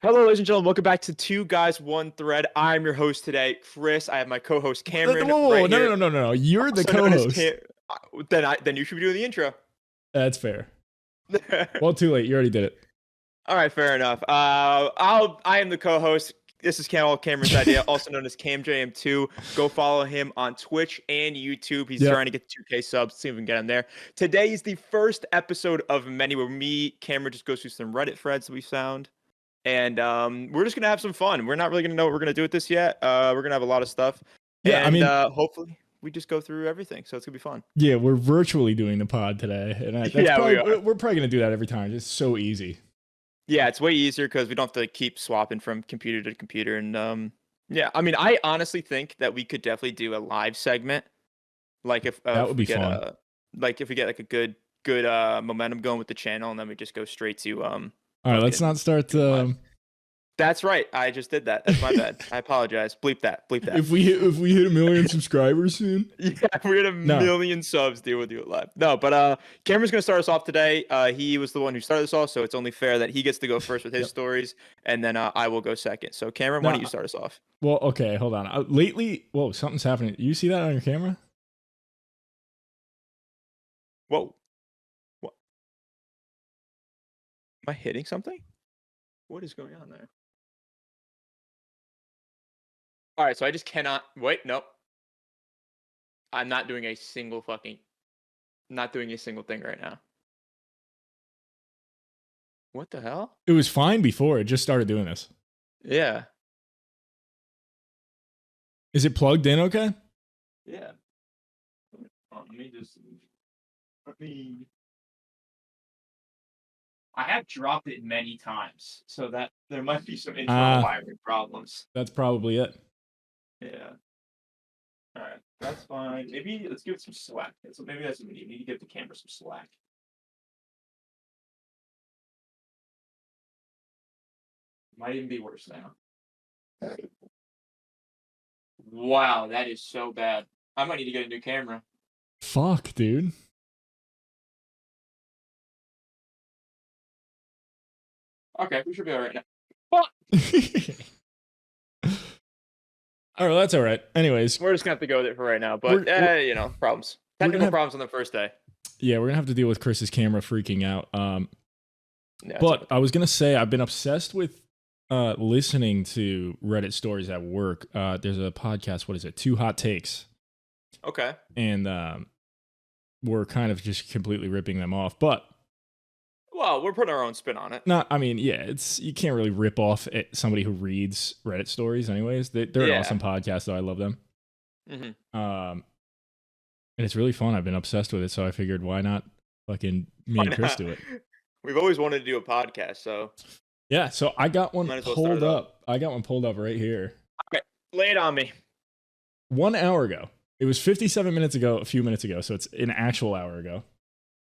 Hello, ladies and gentlemen. Welcome back to Two Guys, One Thread. I'm your host today, Chris. I have my co-host Cameron right here. No. You're the Also known as co-host. Then you should be doing the intro. That's fair. Well, too late. You already did it. All right, fair enough. I am the co-host. This is Cameron's idea, also known as CamJM2. Go follow him on Twitch and YouTube. He's trying to get 2K subs. See if we can get him there. Today is the first episode of many where Cameron just goes through some Reddit threads that we found. And we're just going to have some fun. We're not really going to know what we're going to do with this yet. We're going to have a lot of stuff. Yeah, and hopefully we just go through everything. So it's going to be fun. Yeah, we're virtually doing the pod today. And we're probably going to do that every time. It's so easy. Yeah, it's way easier because we don't have to keep swapping from computer to computer. And yeah, I mean, I honestly think that we could definitely do a live segment. Like if that would be fun. Like if we get like a good momentum going with the channel, and then we just go straight to All right, let's not start. That's right. I just did that. That's my bad. I apologize. Bleep that. If we hit 1 million subscribers soon. Yeah, if we hit a million subs, we'll do it live. No, but Cameron's gonna start us off today. He was the one who started this all, so it's only fair that he gets to go first with his stories, and then I will go second. So Cameron, why don't you start us off? Well, okay, hold on. Lately, whoa, something's happening. You see that on your camera? Whoa. What? Am I hitting something? What is going on there? All right, so I just cannot wait. Nope. I'm not doing a single thing right now. What the hell? It was fine before. It just started doing this. Yeah. Is it plugged in okay? Yeah. I have dropped it many times, so that there might be some internal wiring problems. That's probably it. Yeah. All right, that's fine. Maybe let's give it some slack. So maybe that's what we need. We need to give the camera some slack. Might even be worse now. Wow, that is so bad. I might need to get a new camera. Fuck, dude. Okay, we should be all right now. Fuck! All right, that's all right. Anyways, we're just gonna have to go with it for right now. But problems, technical problems on the first day. Yeah, we're gonna have to deal with Chris's camera freaking out. But I was gonna say I've been obsessed with listening to Reddit stories at work. There's a podcast. What is it? 2 Hot Takes. Okay. And we're kind of just completely ripping them off, but. Well, we're putting our own spin on it. You can't really rip off somebody who reads Reddit stories anyways. They're an awesome podcast, though. I love them. Mm-hmm. And it's really fun. I've been obsessed with it, so I figured why not fucking me and Chris do it. We've always wanted to do a podcast, so. Yeah, so I got one pulled up. I got one pulled up right here. Okay, lay it on me. 1 hour ago. It was 57 minutes ago, a few minutes ago, so it's an actual hour ago.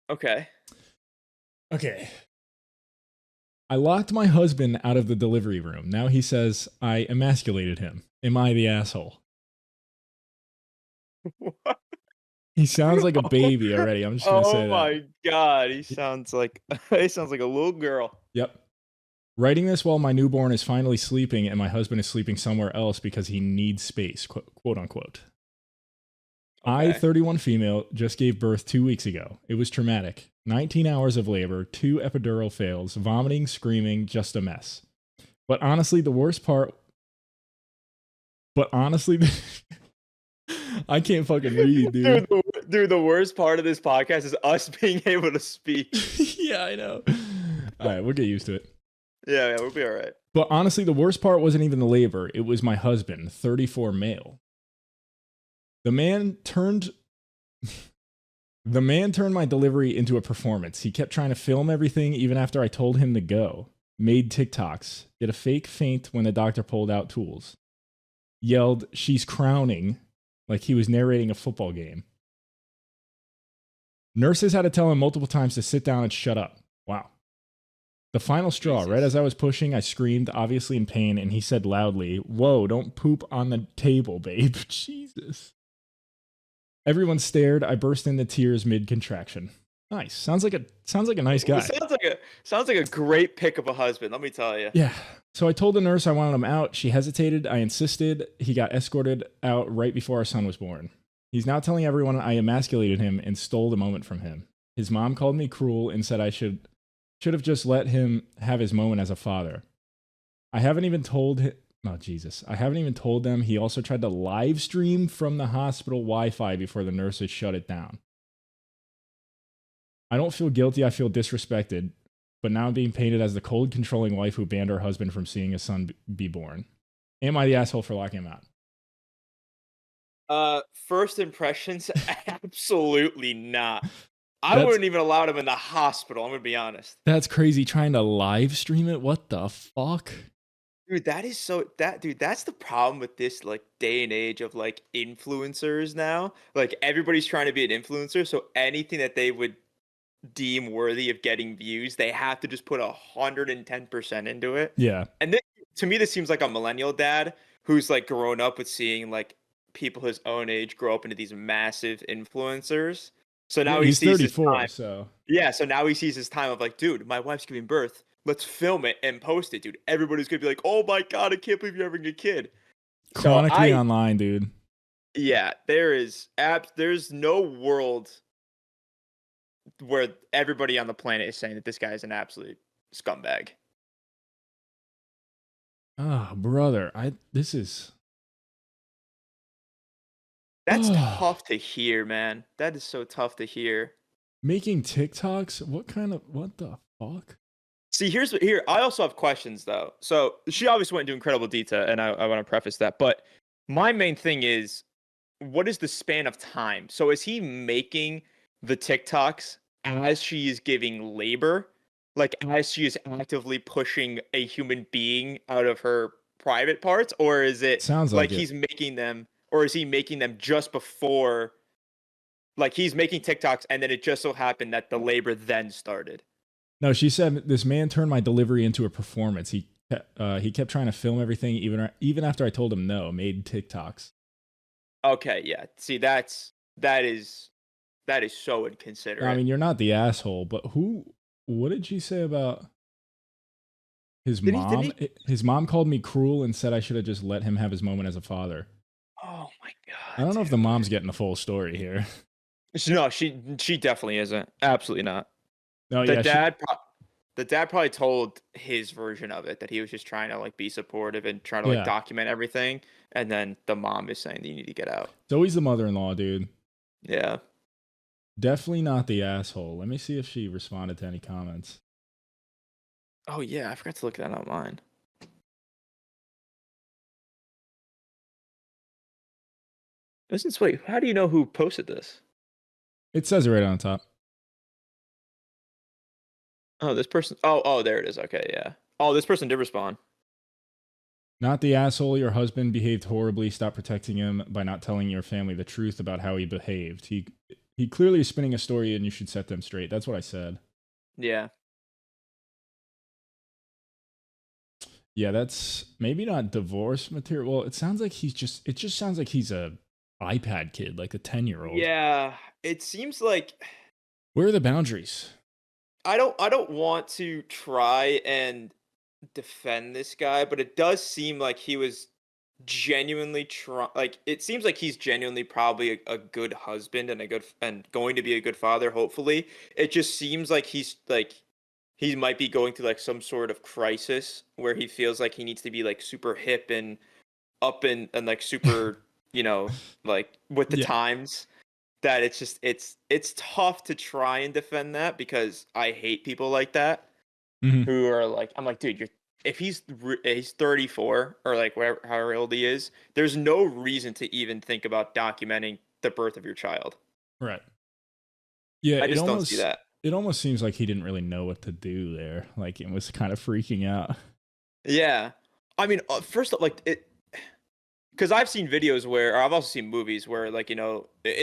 Okay. I locked my husband out of the delivery room. Now he says I emasculated him. Am I the asshole? What? He sounds like a baby already. I'm just gonna say that. Oh my god, he sounds like a little girl. Yep. Writing this while my newborn is finally sleeping and my husband is sleeping somewhere else because he needs space, quote unquote. Okay. I, 31 female, just gave birth 2 weeks ago. It was traumatic. 19 hours of labor, 2 epidural fails, vomiting, screaming, just a mess. But honestly, the worst part... I can't fucking read, dude. Dude, the worst part of this podcast is us being able to speak. Yeah, I know. All right, we'll get used to it. Yeah, we'll be all right. But honestly, the worst part wasn't even the labor. It was my husband, 34 male. The man turned my delivery into a performance. He kept trying to film everything even after I told him to go. Made TikToks. Did a fake feint when the doctor pulled out tools. Yelled, "She's crowning," like he was narrating a football game. Nurses had to tell him multiple times to sit down and shut up. Wow. The final straw, right as I was pushing, I screamed, obviously in pain, and he said loudly, "Whoa, don't poop on the table, babe." Jesus. Everyone stared. I burst into tears mid-contraction. Nice. Sounds like a nice guy. Sounds like a great pick of a husband, let me tell you. Yeah. So I told the nurse I wanted him out. She hesitated. I insisted. He got escorted out right before our son was born. He's now telling everyone I emasculated him and stole the moment from him. His mom called me cruel and said I should have just let him have his moment as a father. I haven't even told him. Oh, Jesus. I haven't even told them he also tried to live stream from the hospital Wi-Fi before the nurses shut it down. I don't feel guilty. I feel disrespected. But now I'm being painted as the cold, controlling wife who banned her husband from seeing his son be born. Am I the asshole for locking him out? First impressions, absolutely not. I wouldn't even allow him in the hospital. I'm gonna be honest. That's crazy. Trying to live stream it. What the fuck? Dude, that's the problem with this like day and age of like influencers now. Like everybody's trying to be an influencer, so anything that they would deem worthy of getting views, they have to just put 110% into it. Yeah. And this, to me, this seems like a millennial dad who's like grown up with seeing like people his own age grow up into these massive influencers. So now he sees 34, his time. so yeah, so now he sees his time of like, dude, my wife's giving birth. Let's film it and post it, dude. Everybody's gonna be like, oh my god, I can't believe you're having a kid. Chronically online, dude. Yeah, there's no world where everybody on the planet is saying that this guy is an absolute scumbag. Ah, brother, that's tough to hear, man. That is so tough to hear. Making TikToks? What the fuck? See, I also have questions though. So she obviously went into incredible detail, and I want to preface that. But my main thing is, what is the span of time? So is he making the TikToks as she is giving labor, like as she is actively pushing a human being out of her private parts, or is it sounds like he's making them, or is he making them just before? Like he's making TikToks, and then it just so happened that the labor then started. No, she said this man turned my delivery into a performance. He kept trying to film everything, even after I told him no. Made TikToks. Okay, yeah. See, that is so inconsiderate. I mean, you're not the asshole, but what did she say about his mom? His mom called me cruel and said I should have just let him have his moment as a father. Oh my god. I don't know if the mom's getting the full story here. No, she definitely isn't. Absolutely not. No, the dad probably told his version of it, that he was just trying to like be supportive and trying to like document everything, and then the mom is saying that you need to get out. It's always the mother-in-law, dude. Yeah. Definitely not the asshole. Let me see if she responded to any comments. Oh yeah, I forgot to look at that online. Wait, how do you know who posted this? It says it right on top. Oh, this person. Oh, there it is. Okay, yeah. Oh, this person did respond. Not the asshole. Your husband behaved horribly. Stop protecting him by not telling your family the truth about how he behaved. He clearly is spinning a story, and you should set them straight. That's what I said. Yeah. Yeah, that's maybe not divorce material. Well, it sounds like it just sounds like he's a iPad kid, like a 10-year-old. Yeah, it seems like. Where are the boundaries? I don't want to try and defend this guy, but it does seem like he was genuinely it seems like he's genuinely probably a good husband and going to be a good father, hopefully. It just seems like he might be going through like some sort of crisis where he feels like he needs to be like super hip and up and like super, like with the times. That it's just it's tough to try and defend that, because I hate people like that who are like, I'm like, dude, if he's 34 or like whatever, however old he is, there's no reason to even think about documenting the birth of your child. Right. Yeah, I just don't see that. It almost seems like he didn't really know what to do there. Like it was kind of freaking out. Yeah, I mean, first like it. Because I've seen videos or I've also seen movies where, like, in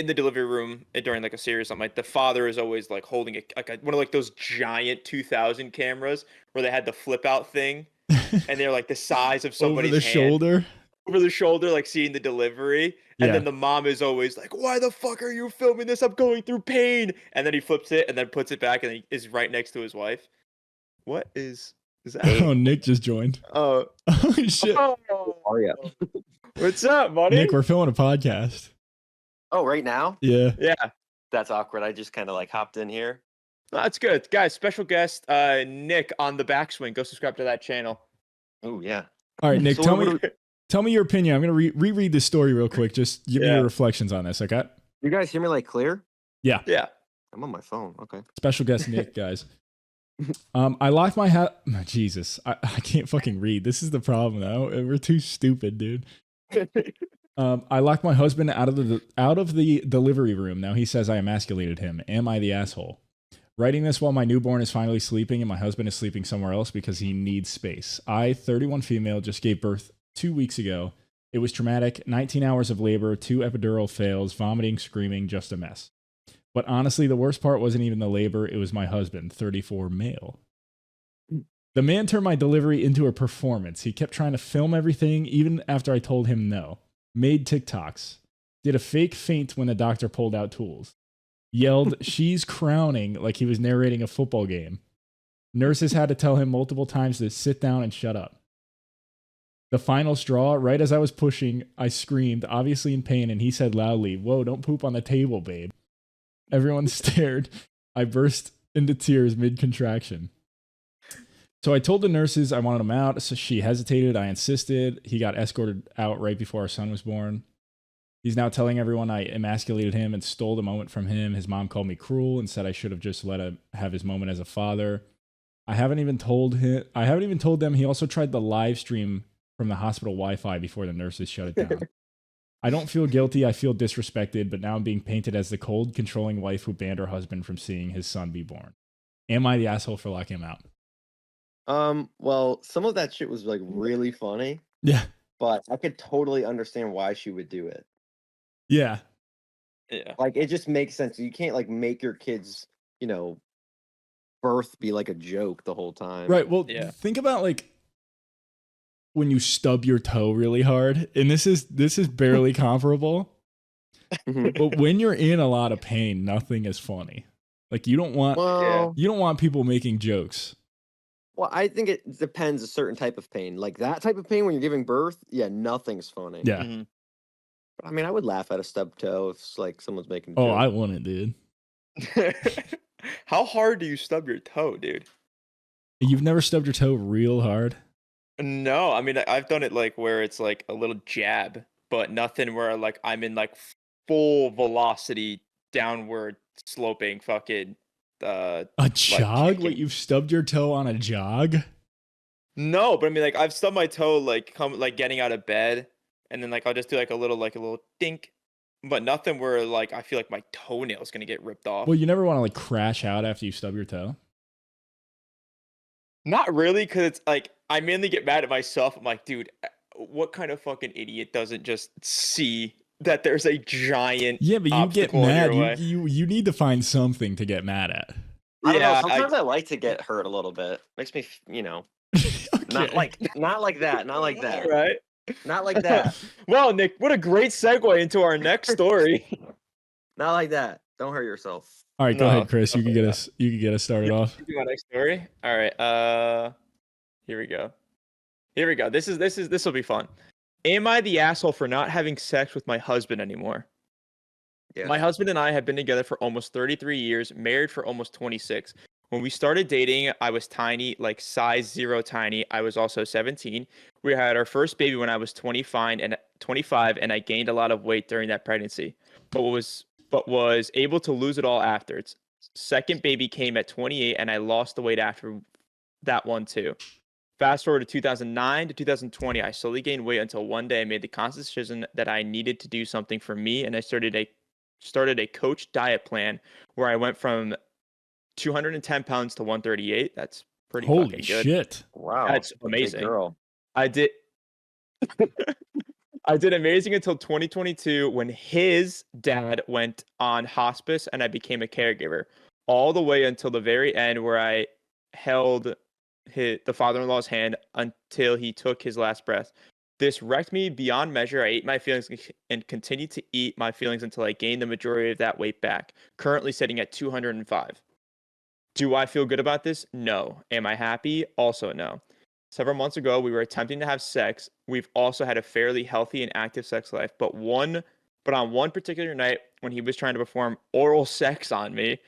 the delivery room during like a series or something, like the father is always like holding one of like those giant 2000 cameras where they had the flip out thing, and they're like the size of somebody's over the shoulder. Over the shoulder, like seeing the delivery, and then the mom is always like, "Why the fuck are you filming this? I'm going through pain." And then he flips it and then puts it back, and he is right next to his wife. What is Is that? Oh, Nick just joined. Oh, Oh shit. Oh yeah. What's up, buddy? Nick, we're filming a podcast. Oh, right now? Yeah. Yeah, That's awkward. I just kind of like hopped in here. that's good, guys. Special guest, Nick on the backswing. Go subscribe to that channel. Oh yeah. All right, Nick, So tell what me do tell me your opinion. I'm gonna reread this story real quick. Just give me Yeah. your reflections on this, okay? You guys hear me like clear? Yeah. I'm on my phone. Okay. Special guest Nick, guys. I locked my Jesus, I can't fucking read. This is the problem though. We're too stupid, dude. I locked my husband out of the delivery room. Now he says I emasculated him. Am I the asshole? Writing this while my newborn is finally sleeping and my husband is sleeping somewhere else because he needs space. I, 31 female, just gave birth 2 weeks ago. It was traumatic. 19 hours of labor, 2 epidural fails, vomiting, screaming, just a mess. But honestly, the worst part wasn't even the labor. It was my husband, 34 male. The man turned my delivery into a performance. He kept trying to film everything, even after I told him no. Made TikToks. Did a fake feint when the doctor pulled out tools. Yelled, she's crowning, like he was narrating a football game. Nurses had to tell him multiple times to sit down and shut up. The final straw, right as I was pushing, I screamed, obviously in pain, and he said loudly, "Whoa, don't poop on the table, babe." Everyone stared. I burst into tears mid-contraction. So I told the nurses I wanted him out, so she hesitated. I insisted. He got escorted out right before our son was born. He's now telling everyone I emasculated him and stole the moment from him. His mom called me cruel and said I should have just let him have his moment as a father. I haven't even told them he also tried the live stream from the hospital Wi-Fi before the nurses shut it down. I don't feel guilty. I feel disrespected, but now I'm being painted as the cold, controlling wife who banned her husband from seeing his son be born. Am I the asshole for locking him out? Well, some of that shit was like really funny, Yeah. but I could totally understand why she would do it. Yeah. Yeah. Like it just makes sense. You can't like make your kids, birth be like a joke the whole time. Right. Well, Yeah. think about like when you stub your toe really hard, and this is barely comparable. Mhm. But when you're in a lot of pain, nothing is funny. Like you don't want people making jokes. Well, I think it depends a certain type of pain. Like that type of pain when you're giving birth, yeah, nothing's funny. Yeah. Mhm. I mean, I would laugh at a stub toe if like someone's making a Oh, joke. I wouldn't, dude. How hard do you stub your toe, dude? You've never stubbed your toe real hard? No, I mean I've done it like where it's like a little jab, but nothing where like I'm in like full velocity downward sloping fucking A jog? Wait, kicking. you've stubbed your toe on a jog? No, but I mean like I've stubbed my toe like getting out of bed, and then like I'll just do like a little dink, but nothing where like I feel like my toenail's gonna get ripped off. Well, you never want to like crash out after you stub your toe. Not really, because it's like I mainly get mad at myself. I'm like, dude, what kind of fucking idiot doesn't just see that there's a giant Yeah, but you get obstacle in your mad. way? You need to find something to get mad at. I don't know. Yeah, Sometimes I like to get hurt a little bit. Makes me, not Okay. like that, not like that, right? not like that, Well, Nick, what a great segue into our next story. not like that. Don't hurt yourself. All right, go No, ahead, Chris. You can definitely get us. You can get us started off. Do my next story. All right. Here we go. This will be fun. Am I the asshole for not having sex with my husband anymore? Yeah. My husband and I have been together for almost 33 years, married for almost 26. When we started dating, I was tiny, like size 0 tiny. I was also 17. We had our first baby when I was 25, and I gained a lot of weight during that pregnancy, but was able to lose it all after. Its second baby came at 28, and I lost the weight after that one too. Fast forward to 2009 to 2020, I slowly gained weight until one day I made the conscious decision that I needed to do something for me, and I started a coach diet plan where I went from 210 pounds to 138. That's pretty Holy fucking good. shit! Wow, That's big amazing. girl. I did I did amazing until 2022 when his dad went on hospice and I became a caregiver, all the way until the very end where I held the father-in-law's hand until he took his last breath. This wrecked me beyond measure. I ate my feelings and continued to eat my feelings until I gained the majority of that weight back, currently sitting at 205. Do I feel good about this? No. Am I happy? Also no. Several months ago, we were attempting to have sex. We've also had a fairly healthy and active sex life, but on one particular night when he was trying to perform oral sex on me,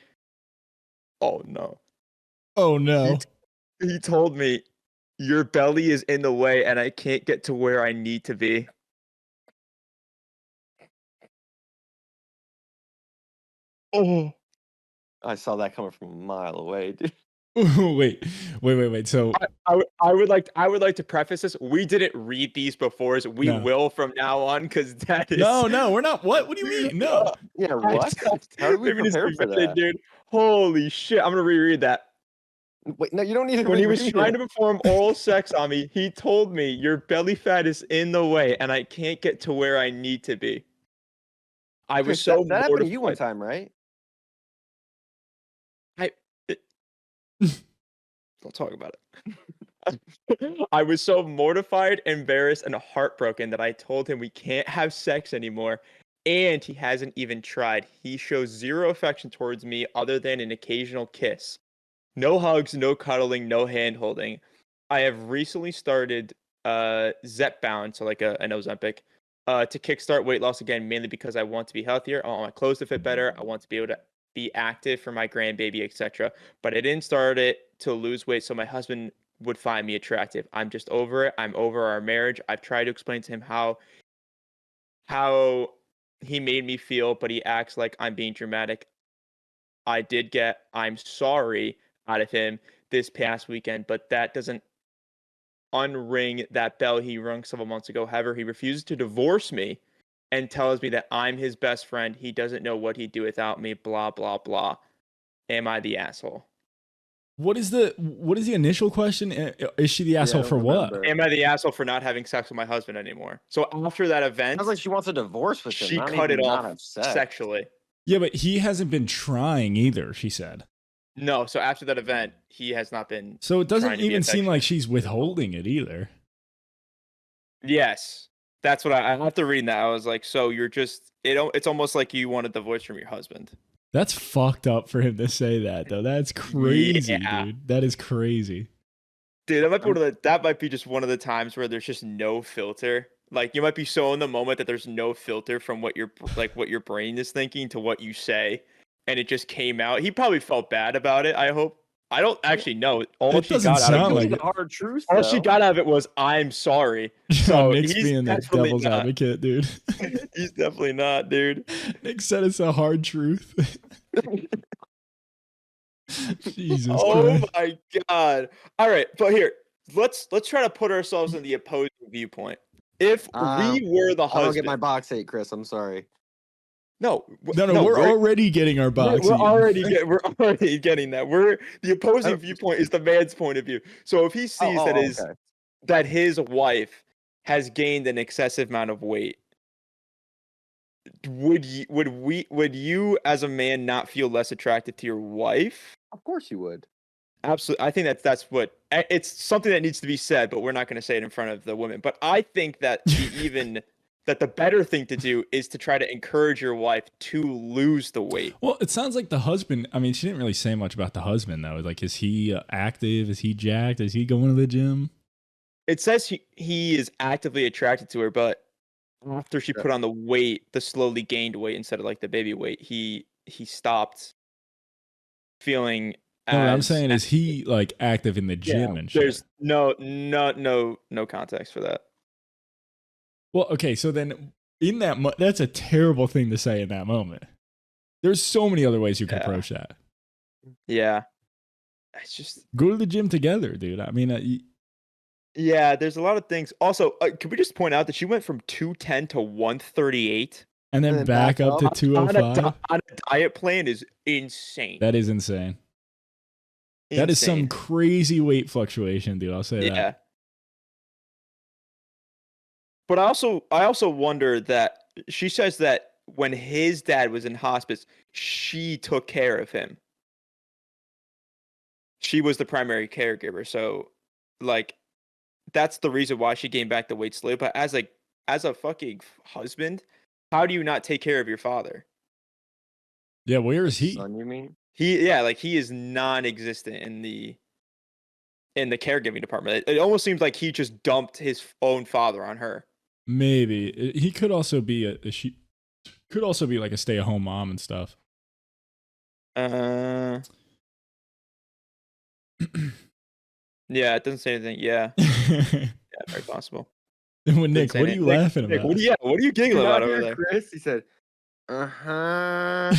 oh no. Oh no. He told me, your belly is in the way and I can't get to where I need to be. Oh. I saw that coming from a mile away, dude. wait. So I would like to preface this. We didn't read these before, so we will from now on, because that is no, we're not. What do you mean? No. Yeah, what? How do we prepare for that? Dude. Holy shit! I'm gonna reread that. Wait, no, you don't need to. When he was trying to perform oral sex on me, he told me, "Your belly fat is in the way, and I can't get to where I need to be." I was so that happened to you one time, right? Don't talk about it. I was so mortified, embarrassed, and heartbroken that I told him we can't have sex anymore, and he hasn't even tried. He shows zero affection towards me other than an occasional kiss. No hugs, no cuddling, no hand holding. I have recently started Zepbound, so like an Ozempic, to kickstart weight loss again, mainly because I want to be healthier. I want my clothes to fit better. I want to be able to be active for my grandbaby, etc. But I didn't start it to lose weight so my husband would find me attractive. I'm just over it. I'm over our marriage. I've tried to explain to him how he made me feel, but he acts like I'm being dramatic. I did get "I'm sorry" out of him this past weekend, but that doesn't unring that bell he rung several months ago. However, he refuses to divorce me and tells me that I'm his best friend. He doesn't know what he'd do without me, blah, blah, blah. Am I the asshole? What is the initial question? Is she the asshole for what? Am I the asshole for not having sex with my husband anymore? So after that event, sounds like she wants a divorce with him. She cut it off sexually. Yeah, but he hasn't been trying either, she said. No, so after that event, he has not been. So it doesn't even seem like she's withholding it either. Yes. That's what I after reading that, I was like, so you're just it's almost like you want a divorce from your husband. That's fucked up for him to say that, though. That's crazy, dude. That is crazy. Dude, that might be just one of the times where there's just no filter. Like, you might be so in the moment that there's no filter from what your brain is thinking to what you say, and it just came out. He probably felt bad about it, I hope. I don't actually know. All she got out of it was the hard truth. All she got out of it was "I'm sorry." So Nick's being the devil's advocate, dude. He's definitely not, dude. Nick said it's a hard truth. Jesus Christ. Oh my God. All right, but here, let's try to put ourselves in the opposing viewpoint. If we were the husband, I don't get my box hate, Chris. I'm sorry. No, we're already getting our box. We're already getting that. We're the opposing viewpoint is the man's point of view. So if he sees that his wife has gained an excessive amount of weight, would you as a man not feel less attracted to your wife? Of course you would. Absolutely. I think that's what it's something that needs to be said, but we're not going to say it in front of the women. But I think that that the better thing to do is to try to encourage your wife to lose the weight. Well, it sounds like the husband, I mean, she didn't really say much about the husband, though. Like, is he active? Is he jacked? Is he going to the gym? It says he is actively attracted to her, but after she put on the weight, the slowly gained weight instead of like the baby weight, he stopped feeling. No, what I'm saying is he like active in the gym and shit. There's no context for that. Well, okay, so then in that that's a terrible thing to say in that moment. There's so many other ways you can approach that. Yeah. It's just go to the gym together, dude. I mean, yeah, there's a lot of things. Also, can we just point out that she went from 210 to 138 and then back up to 205 on a diet plan is insane. That is insane. That is some crazy weight fluctuation, dude. I'll say that. But I also wonder that she says that when his dad was in hospice, she took care of him. She was the primary caregiver. So, like, that's the reason why she gained back the weight slowly. But as a fucking husband, how do you not take care of your father? Yeah, where is he? Son, you mean? he is non-existent in the caregiving department. It almost seems like he just dumped his own father on her. Maybe he could also be she could also be like a stay-at-home mom and stuff. Yeah, it doesn't say anything. Yeah, very possible. When Nick, what are you laughing Nick, about? what are you giggling about over there? Chris, he said, "Uh-huh."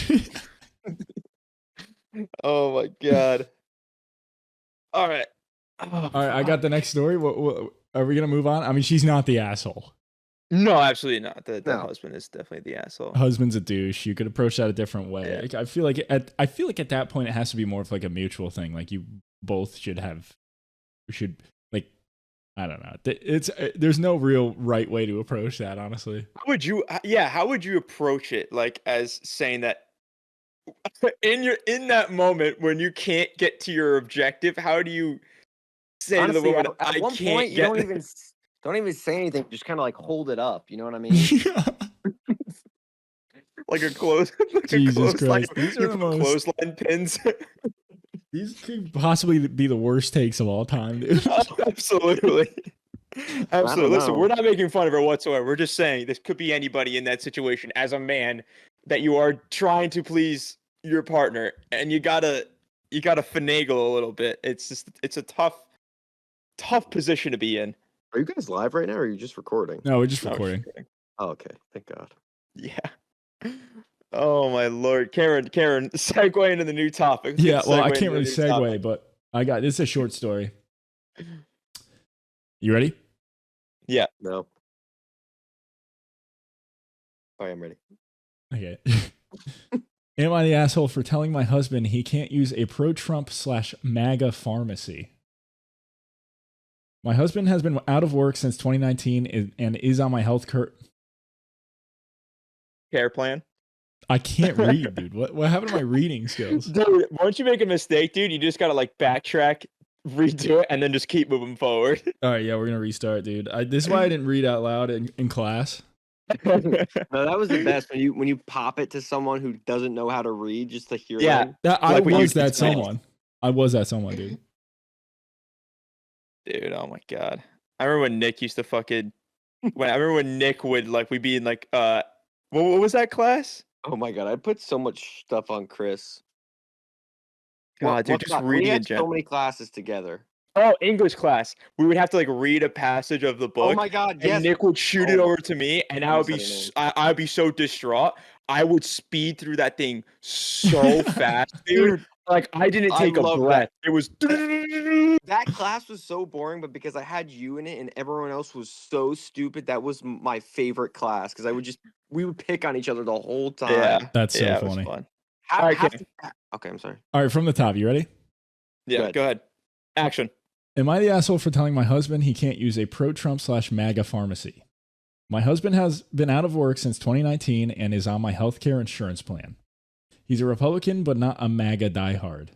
Oh my god. All right. Oh, All right, I got the next story. What are we gonna move on? I mean, she's not the asshole. No, absolutely not. The No. husband is definitely the asshole. Husband's a douche. You could approach that a different way. Yeah. Like, I feel like at that point it has to be more of like a mutual thing. Like you both should like, I don't know. There's no real right way to approach that, honestly. How would you approach it? Like, as saying that in that moment when you can't get to your objective, how do you say Honestly, to the woman, at I one can't point, you get don't even say anything. Just kind of like hold it up. You know what I mean? like a close like Jesus a clothesline? Christ, these are You the put most- clothesline pins. These could possibly be the worst takes of all time, dude. Absolutely. Absolutely. Listen, know. we're not making fun of her whatsoever. We're just saying this could be anybody in that situation as a man that you are trying to please your partner, and you gotta finagle a little bit. It's a tough position to be in. Are you guys live right now, or are you just recording? No, we're just No, recording. Oh, okay. Thank God. Yeah. Oh my lord, Karen, segue into the new topic. Yeah, well, I Segue can't into the really new segue, topic. but this is a short story. You ready? No. I am ready. Okay. Am I the asshole for telling my husband he can't use a pro-Trump / MAGA pharmacy? My husband has been out of work since 2019 and is on my health Care plan. I can't read, dude. What happened to my reading skills? Dude, once you make a mistake, dude, you just gotta like backtrack, redo it, and then just keep moving forward. All right, yeah, we're gonna restart, dude. This is why I didn't read out loud in class. No, that was the best when you pop it to someone who doesn't know how to read, just to hear Yeah. them. I Like when you was that explained. someone. I was that someone, dude. Dude, oh my god. I remember when Nick used to fucking I remember when Nick would like we'd be in like what was that class? Oh my God, I put so much stuff on Chris. God, dude, just we reading in had so general. many classes together. Oh, English class. We would have to like read a passage of the book. Oh my God, And yes. Nick would shoot it Oh. over to me, and I would be Almost said I would be so distraught. I would speed through that thing so fast, dude. Like I didn't I take a love that. breath. It was That class was so boring, but because I had you in it and everyone else was so stupid, that was my favorite class because we would pick on each other the whole time. yeah. That's so yeah, it was funny. fun. Have- All right, have Kenny. to- okay, I'm sorry. All right, from the top, you ready? Yeah, Good. go ahead. Action. Am I the asshole for telling my husband he can't use a pro-Trump / MAGA pharmacy? My husband has been out of work since 2019 and is on my healthcare insurance plan. He's a Republican, but not a MAGA diehard.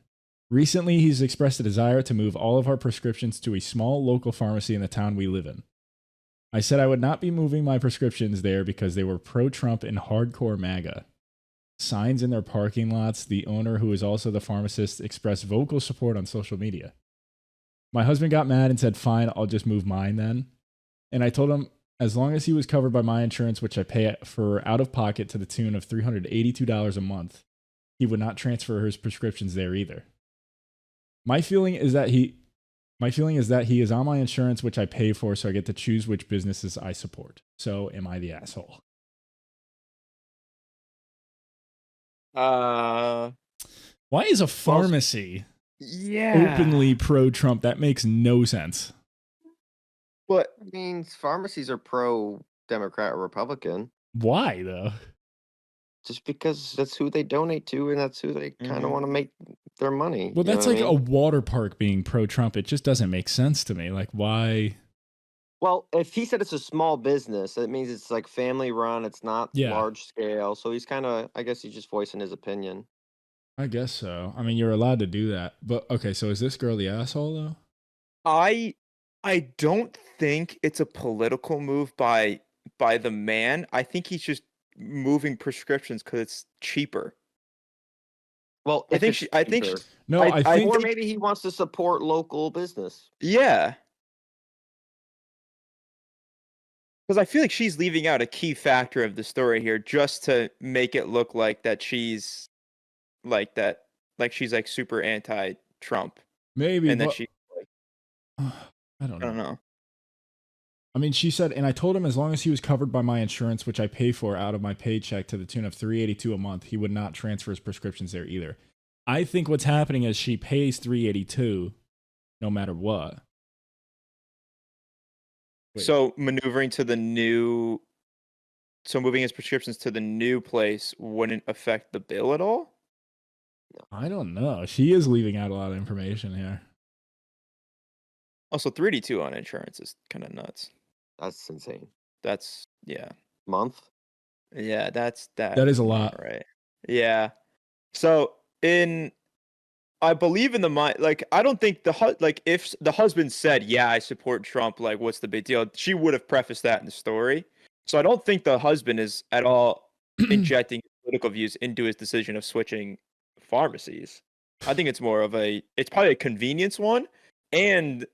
Recently, he's expressed a desire to move all of our prescriptions to a small local pharmacy in the town we live in. I said I would not be moving my prescriptions there because they were pro-Trump and hardcore MAGA. Signs in their parking lots, the owner, who is also the pharmacist, expressed vocal support on social media. My husband got mad and said, fine, I'll just move mine then. And I told him, as long as he was covered by my insurance, which I pay for out of pocket to the tune of $382 a month, he would not transfer his prescriptions there either. My feeling is that he is on my insurance, which I pay for, so I get to choose which businesses I support. So am I the asshole? Why is a pharmacy openly pro-Trump? That makes no sense. But I mean, pharmacies are pro-Democrat or Republican Why though? just because that's who they donate to and that's who they kind Mhm. of want to make their money. Well, you know that's what like I a mean? water park being pro-Trump. It just doesn't make sense to me. Like, why? Well, if he said it's a small business, that means it's like family run. It's not Yeah. large scale. So he's kind of, I guess he's just voicing his opinion. I guess so. I mean, you're allowed to do that. But okay, so is this girl the asshole though? I don't think it's a political move by the man. I think he's just moving prescriptions because it's cheaper. Well, I if think it's she. I think. She, cheaper. No, I I think Or maybe he wants to support local business. Yeah. Because I feel like she's leaving out a key factor of the story here, just to make it look like that she's like that, like she's like super anti-Trump, maybe, and that but she. Like, I don't I don't know. know. I mean, she said, and I told him as long as he was covered by my insurance, which I pay for out of my paycheck to the tune of $382 a month, he would not transfer his prescriptions there either. I think what's happening is she pays $382 no matter what. Wait. So maneuvering to the new, so moving his prescriptions to the new place wouldn't affect the bill at all? I don't know. She is leaving out a lot of information here. Also, 382 on insurance is kind of nuts. That's insane. That's yeah. Month? Yeah, that's That is a not lot. right. Yeah. So I believe in the mind. Like, I don't think like if the husband said, "Yeah, I support Trump," like, what's the big deal? She would have prefaced that in the story. So I don't think the husband is at all injecting political views into his decision of switching pharmacies. I think it's more of it's probably a convenience one and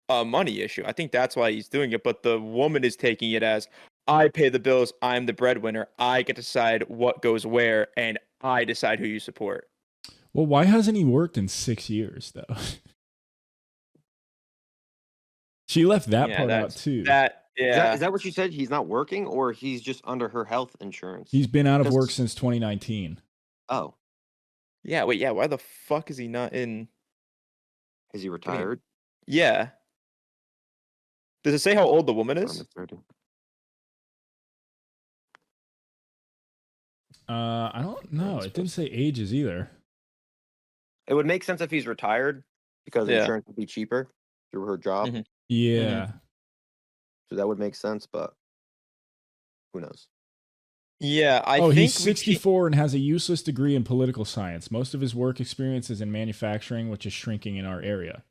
a money issue. I think that's why he's doing it. But the woman is taking it as, I pay the bills. I'm the breadwinner. I get to decide what goes where, and I decide who you support. Well, why hasn't he worked in 6 years, though? She left that part out, too. Yeah. Is that what you said? He's not working, or he's just under her health insurance? He's been out of work since 2019. Oh. Yeah, wait, yeah, why the fuck is he not in? Is he retired? Yeah. Does it say how old the woman is? I don't know. It didn't say ages either. It would make sense if he's retired, because insurance would be cheaper through her job. Mm-hmm. Yeah. So that would make sense, but who knows? Yeah, I think he's 64 and has a useless degree in political science. Most of his work experience is in manufacturing, which is shrinking in our area.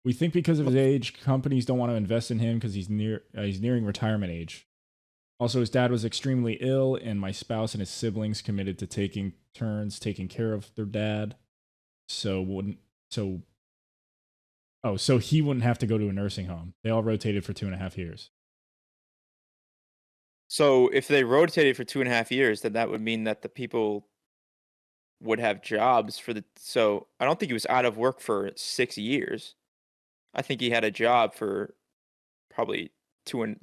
We think because of his age, companies don't want to invest in him because he's nearing retirement age. Also, his dad was extremely ill, and my spouse and his siblings committed to taking turns taking care of their dad. So he wouldn't have to go to a nursing home. They all rotated for 2.5 years. So if they rotated for 2.5 years, then that would mean that the people would have jobs so I don't think he was out of work for 6 years. I think he had a job for probably 4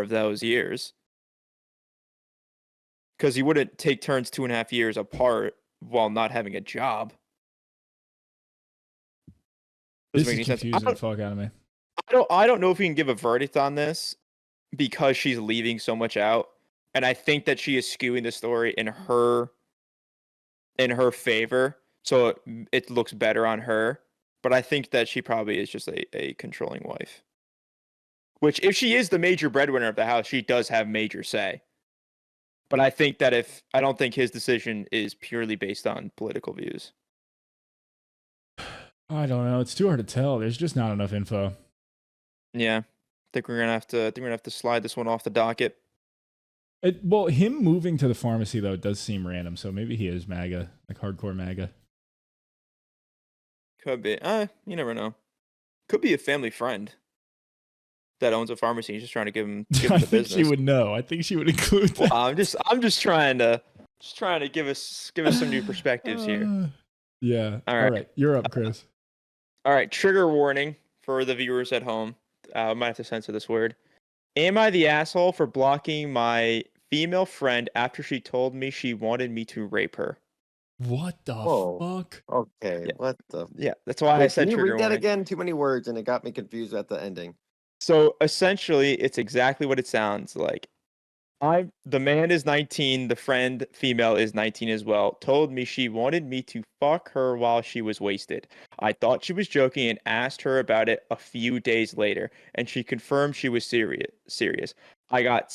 of those years. Because he wouldn't take turns 2.5 years apart while not having a job. This is confusing the fuck out of me. I don't know if we can give a verdict on this because she's leaving so much out, and I think that she is skewing the story in her favor, so it looks better on her. But I think that she probably is just a controlling wife. Which, if she is the major breadwinner of the house, she does have major say. But I think that I don't think his decision is purely based on political views. I don't know. It's too hard to tell. There's just not enough info. Yeah, I think we're gonna have to slide this one off the docket. Well, him moving to the pharmacy though does seem random. So maybe he is MAGA, like hardcore MAGA. Could be. You never know. Could be a family friend that owns a pharmacy. He's just trying to give him the business. I think she would know. I think she would include that. Well, I'm just trying to give us some new perspectives here. Yeah. All right. You're up, Chris. All right. Trigger warning for the viewers at home. I might have to censor this word. Am I the asshole for blocking my female friend after she told me she wanted me to rape her? What the fuck? Okay. Yeah. What the? Yeah, that's why I said can you trigger read that warning. again? Too many words, and it got me confused at the ending. So essentially, it's exactly what it sounds like. The man is 19, the friend female is 19 as well, told me she wanted me to fuck her while she was wasted. I thought she was joking and asked her about it a few days later, and she confirmed she was serious. I got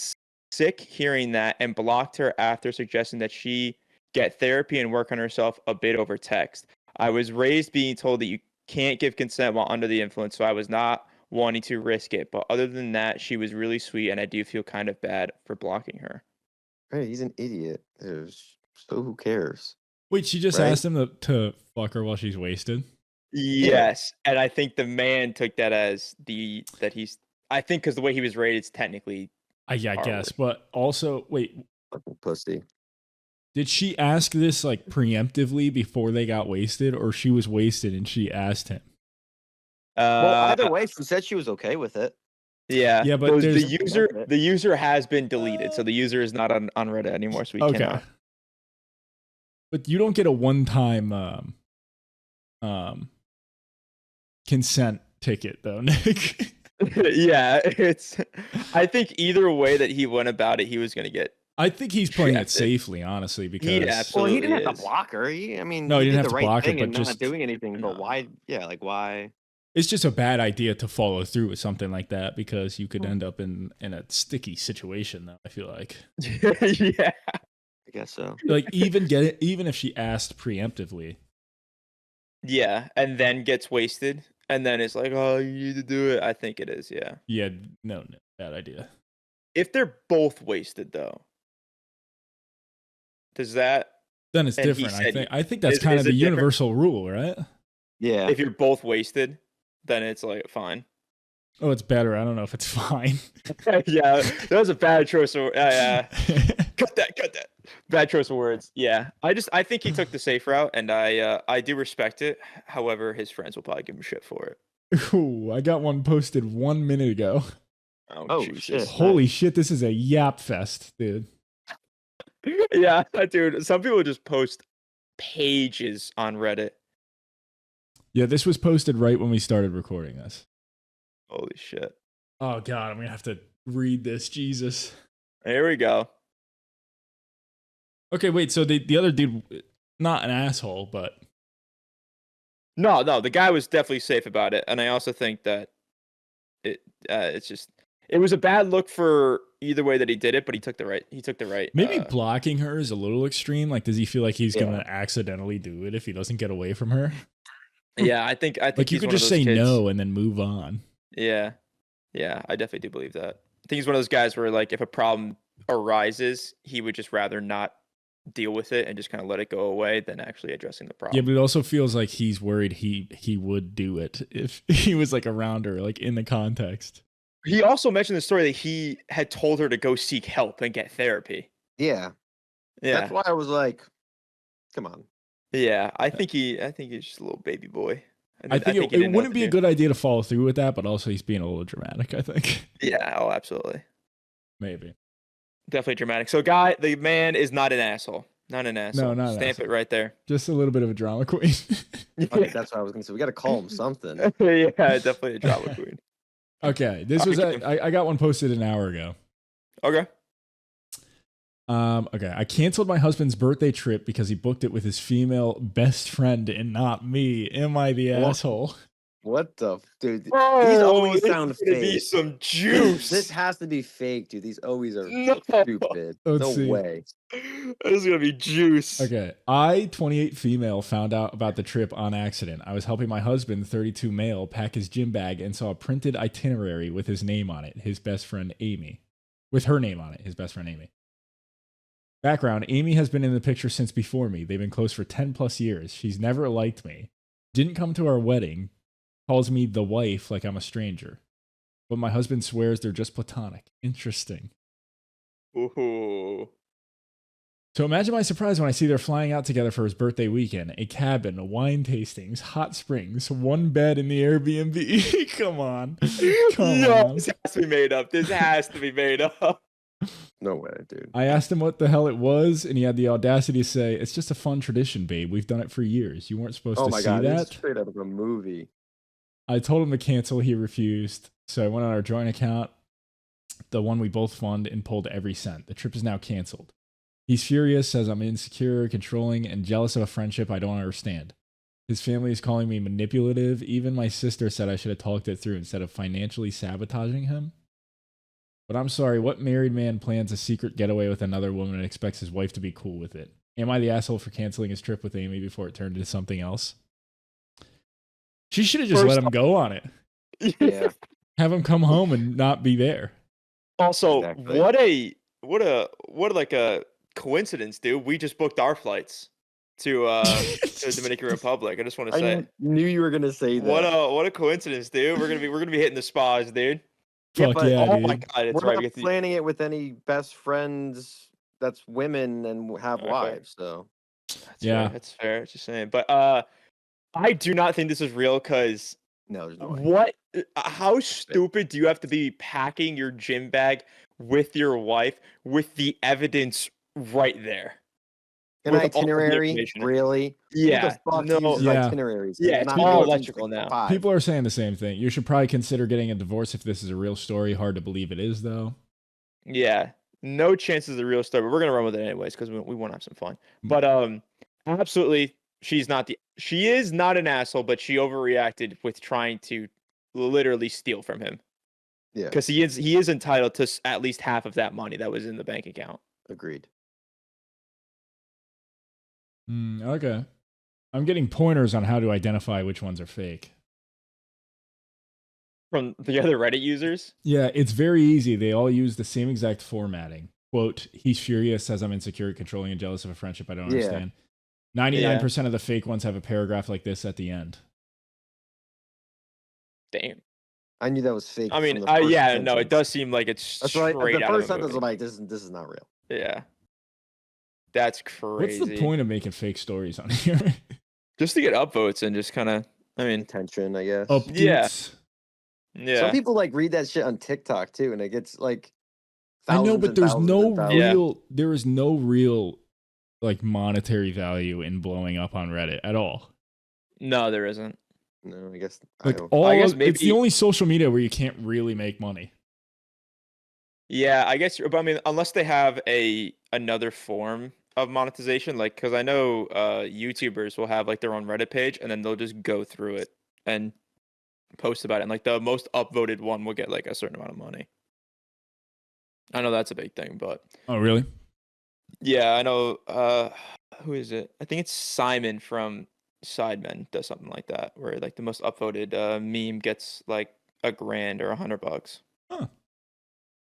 sick hearing that and blocked her after suggesting that she get therapy and work on herself a bit over text. I was raised being told that you can't give consent while under the influence, so I was not wanting to risk it. But other than that, she was really sweet, and I do feel kind of bad for blocking her. Hey, he's an idiot. So who cares? Wait, she just Right? asked him to fuck her while she's wasted? Yes, and I think the man took that as that he's. I think because the way he was rated, it's technically. Yeah, I guess. R-word. But also, wait, Fucking pussy. did she ask this like preemptively before they got wasted, or she was wasted and she asked him? Well, either way, she said she was okay with it. Yeah, Yeah, but the there's user has been deleted, so the user is not on Reddit anymore, so we okay. cannot. But you don't get a one-time consent ticket though, Nick. Yeah, it's. I think either way that he went about it, he was gonna get. I think he's playing it Shafted. safely, honestly, because He Well, absolutely he didn't have is. to block her. I mean, No, he didn't did have the to right block her, thing but and just not doing anything. But No. why? Yeah, like why? it's just a bad idea to follow through with something like that because you could end up in a sticky situation. Though I feel like, Yeah. I guess so. like even if she asked preemptively, Yeah, and then gets wasted, and then it's like, oh, you need to do it. I think it is, yeah. yeah, no, bad idea. If they're both wasted, though, does that? Then it's And he different. said I think that's is- kind is of the it different? universal rule, right? Yeah. If you're both wasted, then it's like fine. Oh, it's better. I don't know if it's fine. Yeah, that was a bad choice of cut that. Bad choice of words. Yeah, I think he took the safe route, and I do respect it. However, his friends will probably give him shit for it. Ooh, I got one posted 1 minute ago. Oh, Jesus. shit. Holy shit, this is a yap fest, dude. Yeah, dude. Some people just post pages on Reddit. Yeah, this was posted right when we started recording this. Holy shit. Oh god, I'm gonna have to read this. Jesus. Here we go. Okay, wait. So the other dude, not an asshole, but No, the guy was definitely safe about it, and I also think that it's just it was a bad look for either way that he did it, but he took the right. maybe blocking her is a little extreme. Like, does he feel like he's Yeah. gonna accidentally do it if he doesn't get away from her? Yeah, I think Like, you he's could one of just those say kids. no and then move on. Yeah, I definitely do believe that. I think he's one of those guys where like if a problem arises, he would just rather not deal with it and just kind of let it go away than actually addressing the Yeah, problem. but it also feels like he's worried he would do it if he was like around her, like in the context. He also mentioned the story that he had told her to go seek help and get therapy. Yeah. Yeah, That's why I was like, come on. yeah. I think he's just a little baby boy. I think he it didn't know wouldn't what be to a do. good idea to follow through with that, but also he's being a little dramatic, I think. Yeah, oh, absolutely. Maybe. Definitely dramatic. So, the man is not an asshole. Not an asshole. not an Stamp asshole. it right there. Just a little bit of a drama queen. Okay, that's what I was gonna say. We gotta call him something. Yeah, definitely a drama queen. Okay, this was I got one posted an hour ago. Okay. Okay, I canceled my husband's birthday trip because he booked it with his female best friend and not me. Am I the What? asshole? What the dude? These Oh, always this sound is gonna be fake. some juice. This has to be fake, dude. These always are No. stupid. Let's No see. way. This is gonna be juice. Okay, I, 28 female, found out about the trip on accident. I was helping my husband, 32 male, pack his gym bag and saw a printed itinerary with his name on it. His best friend Amy, with her name on it. His best friend Amy. Background: Amy has been in the picture since before me. They've been close for 10 plus years. She's never liked me. Didn't come to our wedding. Calls me the wife like I'm a stranger. But my husband swears they're just platonic. Interesting. Ooh. So imagine my surprise when I see they're flying out together for his birthday weekend. A cabin, wine tastings, hot springs, one bed in the Airbnb. Come on. Come No, on. this has to be made up. This has to be made up. No way, dude. I asked him what the hell it was, and he had the audacity to say, "It's just a fun tradition, babe. We've done it for years. You weren't supposed Oh to my see god, this that." is straight out of a movie. I told him to cancel. He refused. So I went on our joint account, the one we both fund, and pulled every cent. The trip is now canceled. He's furious, says I'm insecure, controlling, and jealous of a friendship I don't understand. His family is calling me manipulative. Even my sister said I should have talked it through instead of financially sabotaging him. But I'm sorry, what married man plans a secret getaway with another woman and expects his wife to be cool with it? Am I the asshole for canceling his trip with Amy before it turned into something else? She should have just let him go on it. Yeah. Have him come home and not be there. Also, Exactly. what a like a coincidence, dude. We just booked our flights. to the Dominican Republic. I just want to say, I knew you were gonna say that. what a coincidence, dude. We're gonna be hitting the spas, dude. Fuck but yeah, Oh dude. my god, it's we're right. not We get to, planning it with any best friends that's women and have Okay. wives. So Yeah. that's fair. Just saying, but I do not think this is real because no, there's no way. what? How stupid do you have to be packing your gym bag with your wife with the evidence right there? An With all of the itinerary, information. really? Yeah, Who the fuck no, uses Yeah. itineraries? Yeah, it's Not all more than electrical now. 65. People are saying the same thing. You should probably consider getting a divorce if this is a real story. Hard to believe it is, though. Yeah, no chances of real story, but we're gonna run with it anyways because we want to have some fun. Mm. But absolutely, she is not an asshole, but she overreacted with trying to literally steal from him. Yeah, Because he is entitled to at least half of that money that was in the bank account. agreed. Okay. I'm getting pointers on how to identify which ones are fake. From the other Reddit users? Yeah, it's very easy. They all use the same exact formatting. Quote, he's furious, says I'm insecure, controlling, and jealous of a friendship I don't Yeah. understand. 99% of the fake ones have a paragraph like this at the end. Damn. I knew that was fake. I mean, from the first yeah, no, it sentence. does seem like it's That's right. straight The out first of a sentence, movie. I'm like, this is not real. Yeah. That's crazy. What's the point of making fake stories on here? Just to get upvotes and just kind of, I mean, Attention, I guess. Updates. yeah. Some people like read that shit on TikTok too, and it gets like. I know, thousands but and there's thousands no and thousands. Yeah. real, there is no real like monetary value in blowing up on Reddit at all. No, there isn't. No, I guess. Like don't. all, I guess it's maybe- the only social media where you can't really make money. Yeah, I guess, but I mean, unless they have another form of monetization, like, because I know YouTubers will have like their own Reddit page, and then they'll just go through it and post about it, and like the most upvoted one will get like a certain amount of money. I know that's a big thing, but Oh, really? yeah, I know. Who is it? I think it's Simon from Sidemen does something like that, where like the most upvoted meme gets like $1,000 or $100. Huh.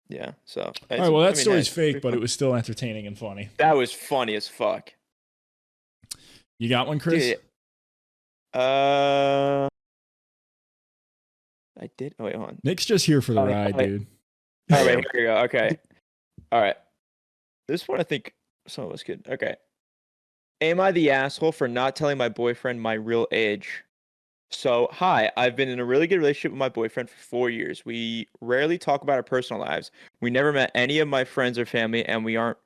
Yeah. So. All right. Well, that story's hey, fake, pretty but fun. it was still entertaining and funny. That was funny as fuck. You got one, Chris? Dude, I did. Oh wait, hold on. Nick's just here for the Oh, yeah, ride, wait. dude. All right, here we go. Okay. All right. This one I think some of us could. Okay. Am I the asshole for not telling my boyfriend my real age? So, hi, I've been in a really good relationship with my boyfriend for 4 years. We rarely talk about our personal lives. We never met any of my friends or family, and we aren't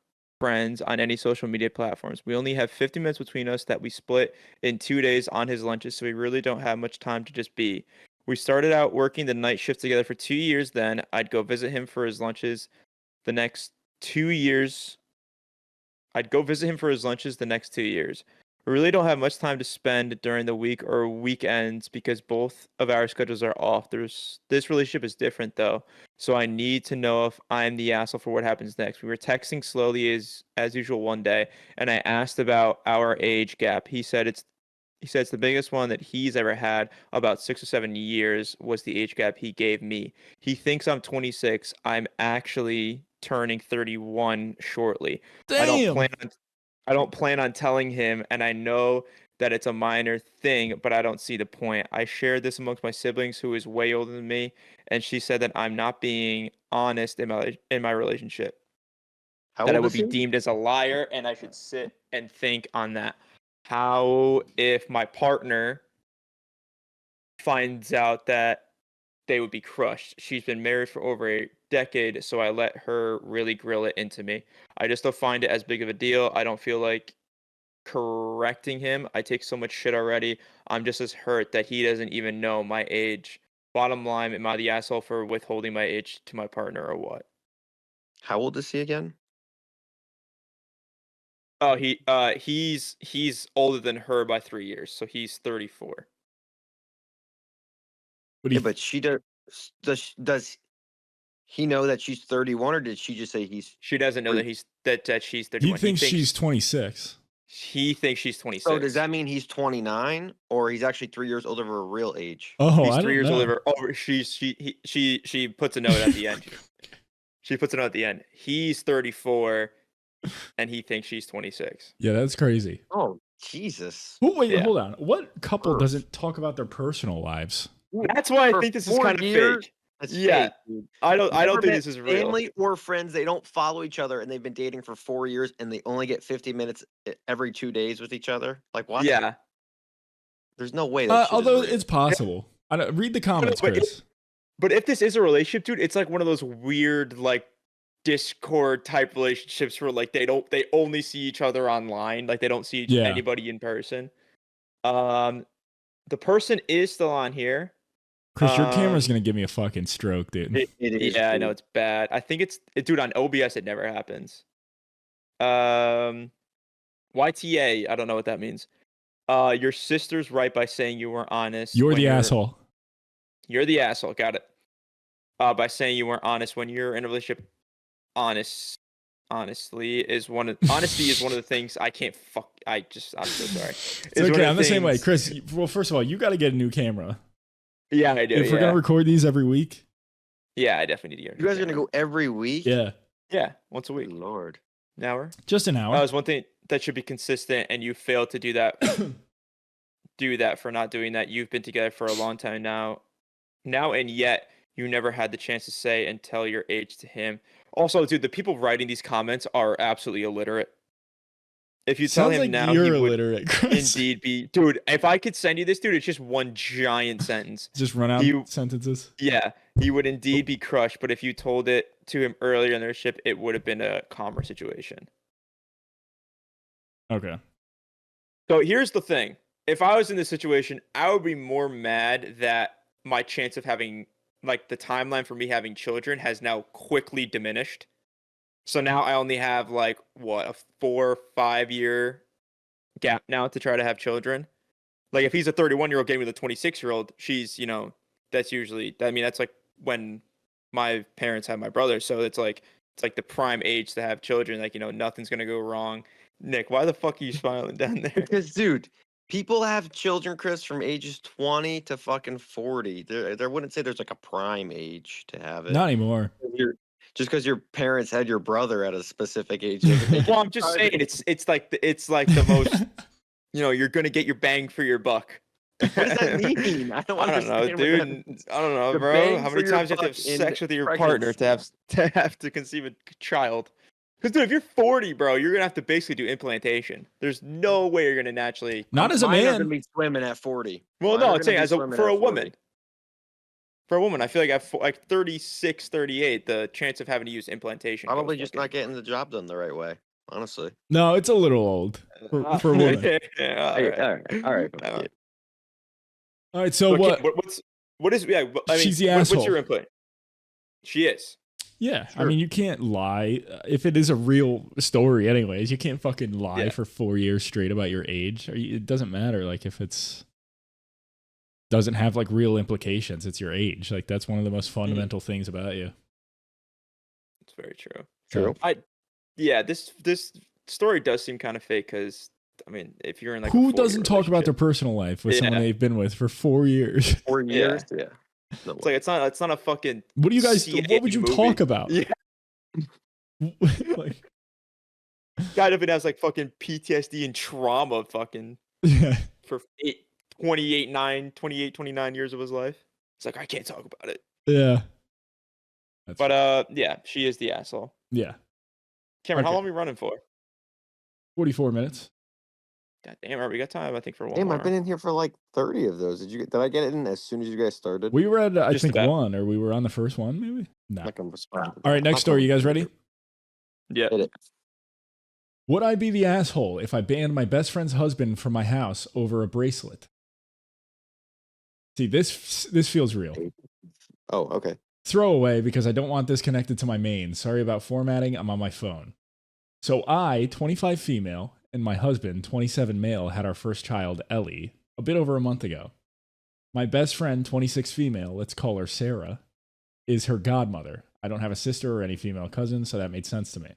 friends on any social media platforms. We only have 50 minutes between us that we split in 2 days on his lunches, so we really don't have much time to just be. We started out working the night shift together for 2 years then. I'd go visit him for his lunches the next 2 years. I'd go visit him for his lunches the next 2 years. We really don't have much time to spend during the week or weekends because both of our schedules are off. This relationship is different though, so I need to know if I'm the asshole for what happens next. We were texting slowly as usual one day, and I asked about our age gap. He said it's the biggest one that he's ever had. About 6 or 7 years was the age gap he gave me. He thinks I'm 26. I'm actually turning 31 shortly. Damn. I don't plan on telling him, and I know that it's a minor thing, but I don't see the point. I shared this amongst my siblings, who is way older than me, and she said that I'm not being honest in my relationship. How That I old would is be he? deemed as a liar, and I should sit and think on that. How if my partner finds out that they would be crushed? She's been married for over a decade, so I let her really grill it into me. I just don't find it as big of a deal. I don't feel like correcting him. I take so much shit already. I'm just as hurt that he doesn't even know my age. Bottom line, am I the asshole for withholding my age to my partner or what? How old is he again? Oh, he's older than her by 3 years, so he's 34. What do Yeah, you but she does he know that she's 31, or did she just say he's? She doesn't know Wait. that she's 31. He thinks she's 26. He thinks she's 26. So does that mean he's 29, or he's actually 3 years older of her real age? Oh, He's I 3 don't years know. older. Oh, she puts a note at the end. She puts a note at the end. He's 34, and he thinks she's 26. Yeah, that's crazy. Oh, Jesus. Oh, wait, Yeah. hold on. What couple Earth. doesn't talk about their personal lives? That's why I For think this is 4 kind of years? fake. That's Yeah. fake, dude. I don't Never think met this is real. family or friends. They don't follow each other, and they've been dating for 4 years, and they only get 50 minutes every 2 days with each other. Like what? Yeah. There's no way that shit Although is real. it's possible. Read the comments, but Chris. But if this is a relationship, dude, it's like one of those weird like Discord type relationships where like they only see each other online, like they don't see Yeah. anybody in person. The person is still on here. Chris, your camera's gonna give me a fucking stroke, dude. It is. Yeah, I know dude. it's bad. I think dude, on OBS it never happens. YTA, I don't know what that means. Your sister's right by saying you weren't honest. You're when the asshole. You're the asshole. Got it. By saying you weren't honest when you're in a relationship. Honesty is one of the things I can't fuck. I'm so sorry. It's okay. I'm the same way, Chris. Well, first of all, you got to get a new camera. Yeah, I do. If we're gonna record these every week. Yeah, I definitely need to get. You guys are gonna go every week? Yeah. Yeah, once a week. Good Lord. An hour. Just an hour. That was one thing that should be consistent, and you failed to do that. Do that for not doing that. You've been together for a long time now, and yet you never had the chance to say and tell your age to him. Also, dude, the people writing these comments are absolutely illiterate. If you tell Sounds him like now, you're he would illiterate, Chris. indeed be. Dude, if I could send you this, dude, it's just one giant sentence. Just run out sentences. Yeah, he would indeed be crushed. But if you told it to him earlier in their ship, it would have been a calmer situation. Okay. So here's the thing. If I was in this situation, I would be more mad that my chance of having, like, the timeline for me having children has now quickly diminished. So now I only have, like, what, a 4 or 5 year gap now to try to have children. Like, if he's a 31-year-old getting with a 26-year-old, she's, that's usually, that's like when my parents had my brother. So it's like the prime age to have children. Like, nothing's going to go wrong. Nick, why the fuck are you smiling down there? Because, dude, people have children, Chris, from ages 20 to fucking 40. There wouldn't say there's like a prime age to have it. Not anymore. Just because your parents had your brother at a specific age. Doesn't make Well, it I'm just saying it's like the most, you're gonna get your bang for your buck. What does that mean? I don't know, understand. dude. I don't know, The bro. bang How for many your times you have to have buck in sex with your partner to have to conceive a child? Because, dude, if you're 40, bro, you're gonna have to basically do implantation. There's no way you're gonna naturally. Not as a Mine are man. gonna be swimming at 40. Well, Mine no, are I'm saying gonna be swimming for at a 40. woman. For a woman, I feel like at like 36, 38, the chance of having to use implantation. Probably goes just fucking- not getting the job done the right way. Honestly. No, it's a little old for a woman. Yeah, All alright. right. Yeah. All right. So Okay, what? what is? Yeah, I mean, She's the what's asshole. your input? She is. Yeah. I Sure. mean, you can't lie if it is a real story. Anyways, you can't fucking lie for 4 years straight about your age. It doesn't matter. Like if it's doesn't have like real implications. It's your age. Like that's one of the most fundamental things about you. It's very true. True. This story does seem kind of fake because I mean, if you're in like Who a 4-year doesn't talk about their relationship- personal life with someone Yeah. they've been with for 4 years? 4 years? Yeah. No It's like it's not a fucking. What do you guys? CIA What would you movie. talk about? Yeah. Like, Guy even has like fucking PTSD and trauma fucking yeah. for 29 years of his life. It's like I can't talk about it. Yeah. That's But yeah, she is the asshole. yeah. Cameron, how Okay. long are we running for? 44 minutes. God damn, we got time. I think for one Damn, more. I've been in here for like 30 of those. Did I get it in as soon as you guys started? We were at, I Just think, about. one, or we were on the first one, maybe? No. Like I'm responding. All right, next story. You guys ready? Yeah. Hit it. Would I be the asshole if I banned my best friend's husband from my house over a bracelet? See, this feels real. Oh, okay. Throwaway because I don't want this connected to my main. Sorry about formatting. I'm on my phone. So I, 25 female, and my husband, 27 male, had our first child, Ellie, a bit over a month ago. My best friend, 26 female, let's call her Sarah, is her godmother. I don't have a sister or any female cousins, so that made sense to me.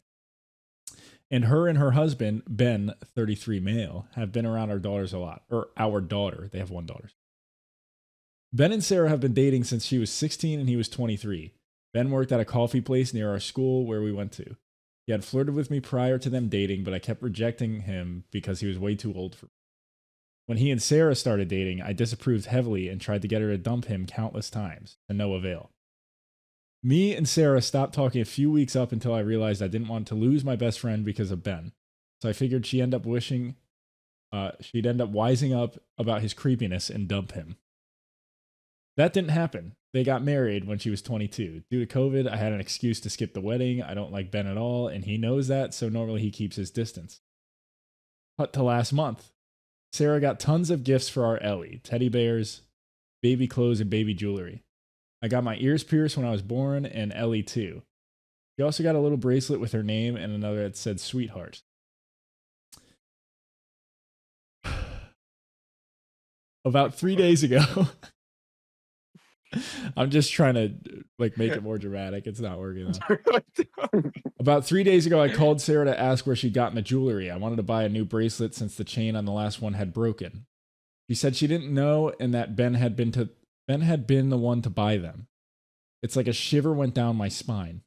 And her husband, Ben, 33 male, have been around our daughters a lot. Or our daughter. They have one daughter. Ben and Sarah have been dating since she was 16 and he was 23. Ben worked at a coffee place near our school where we went to. He had flirted with me prior to them dating, but I kept rejecting him because he was way too old for me. When he and Sarah started dating, I disapproved heavily and tried to get her to dump him countless times, to no avail. Me and Sarah stopped talking a few weeks up until I realized I didn't want to lose my best friend because of Ben. So I figured she'd end up wising up about his creepiness and dump him. That didn't happen. They got married when she was 22. Due to COVID, I had an excuse to skip the wedding. I don't like Ben at all, and he knows that, so normally he keeps his distance. Cut to last month. Sarah got tons of gifts for our Ellie. Teddy bears, baby clothes, and baby jewelry. I got my ears pierced when I was born, and Ellie too. She also got a little bracelet with her name and another that said sweetheart. About 3 days ago, I'm just trying to make it more dramatic. It's not working though. About 3 days ago, I called Sarah to ask where she'd gotten the jewelry. I wanted to buy a new bracelet since the chain on the last one had broken. She said she didn't know and that Ben had been the one to buy them. It's like a shiver went down my spine.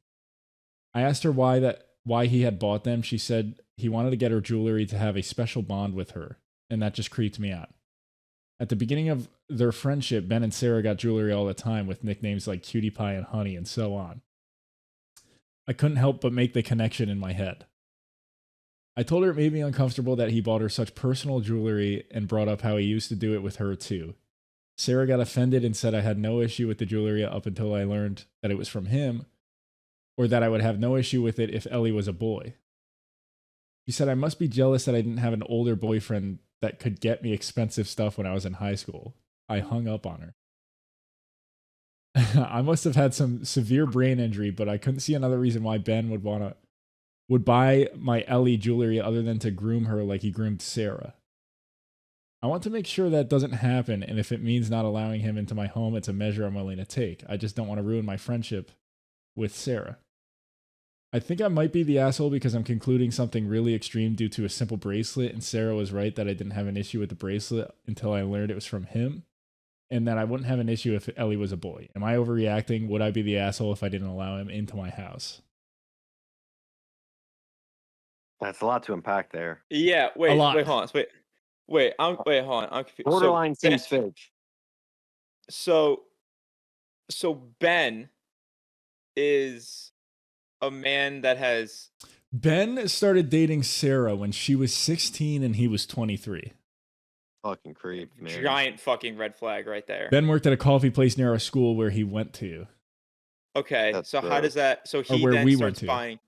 I asked her why he had bought them. She said he wanted to get her jewelry to have a special bond with her, and that just creeped me out. At the beginning of their friendship, Ben and Sarah got jewelry all the time with nicknames like Cutie Pie and Honey and so on. I couldn't help but make the connection in my head. I told her it made me uncomfortable that he bought her such personal jewelry and brought up how he used to do it with her too. Sarah got offended and said I had no issue with the jewelry up until I learned that it was from him, or that I would have no issue with it if Ellie was a boy. She said I must be jealous that I didn't have an older boyfriend that could get me expensive stuff when I was in high school. I hung up on her. I must have had some severe brain injury, but I couldn't see another reason why Ben would buy my Ellie jewelry other than to groom her like he groomed Sarah. I want to make sure that doesn't happen, and if it means not allowing him into my home, it's a measure I'm willing to take. I just don't want to ruin my friendship with Sarah. I think I might be the asshole because I'm concluding something really extreme due to a simple bracelet, and Sarah was right that I didn't have an issue with the bracelet until I learned it was from him, and that I wouldn't have an issue if Ellie was a boy. Am I overreacting? Would I be the asshole if I didn't allow him into my house? That's a lot to unpack there. Yeah, wait, hold on. Hold on. I'm confused. Borderline seems fake. So Ben is a man that has... Ben started dating Sarah when she was 16 and he was 23. Fucking creep, man. Giant fucking red flag right there. Ben worked at a coffee place near our school where he went to. Okay, That's so how does that... So he where then we starts went to. buying...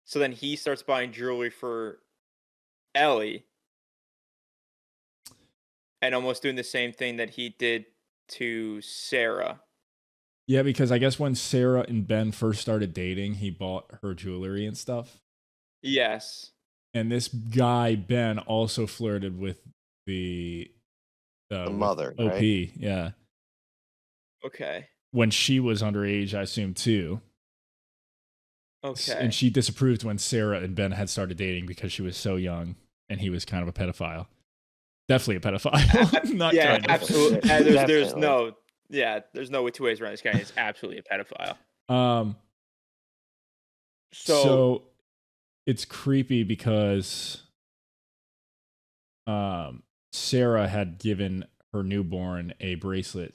So then he starts buying jewelry for Ellie. And almost doing the same thing that he did to Sarah. Yeah, because I guess when Sarah and Ben first started dating, he bought her jewelry and stuff. Yes. And this guy, Ben, also flirted with the mother, OP, right? Yeah. Okay. When she was underage, I assume, too. Okay. And she disapproved when Sarah and Ben had started dating because she was so young and he was kind of a pedophile. Definitely a pedophile. Not yeah, kind of. absolutely. There's no two ways around this guy. He's absolutely a pedophile. So it's creepy because Sarah had given her newborn a bracelet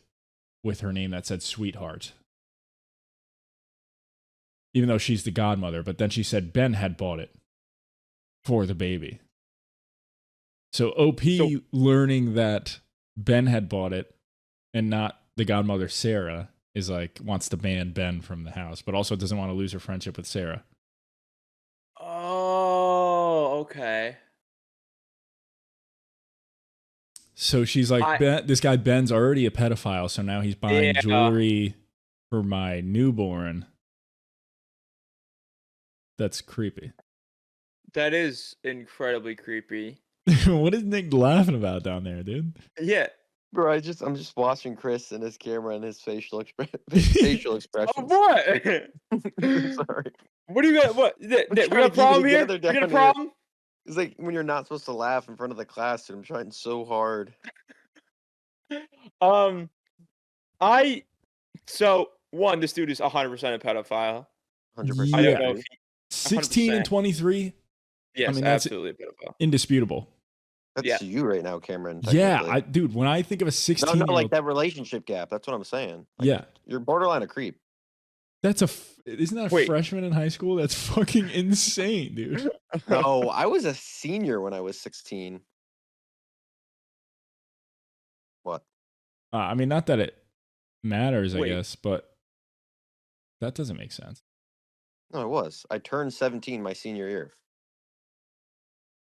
with her name that said sweetheart. Even though she's the godmother, but then she said Ben had bought it for the baby. So OP learning that Ben had bought it and not the godmother Sarah is like wants to ban Ben from the house, but also doesn't want to lose her friendship with Sarah. Oh, okay. So she's like, this guy Ben's already a pedophile, so now he's buying jewelry for my newborn. That's creepy. That is incredibly creepy. What is Nick laughing about down there, dude? Yeah. Bro, I'm just watching Chris and his camera and his facial expressions. Oh, what? Sorry. What do you got? What? Nick, we got a problem here? You got a problem? It's like when you're not supposed to laugh in front of the class, and I'm trying so hard. This dude is 100% a pedophile. 100%. I don't know if he, 16 and 23? Yes, I mean, that's absolutely a pedophile. Indisputable. That's you right now, Cameron. Yeah, technically. dude, when I think of a No, 16-year-old, like that relationship gap. That's what I'm saying. Like, yeah, you're borderline a creep. isn't that a Wait. freshman in high school? That's fucking insane, dude. No, I was a senior when I was 16. What? I mean, not that it matters, I Wait. guess, but that doesn't make sense. No, I was. I turned 17 my senior year.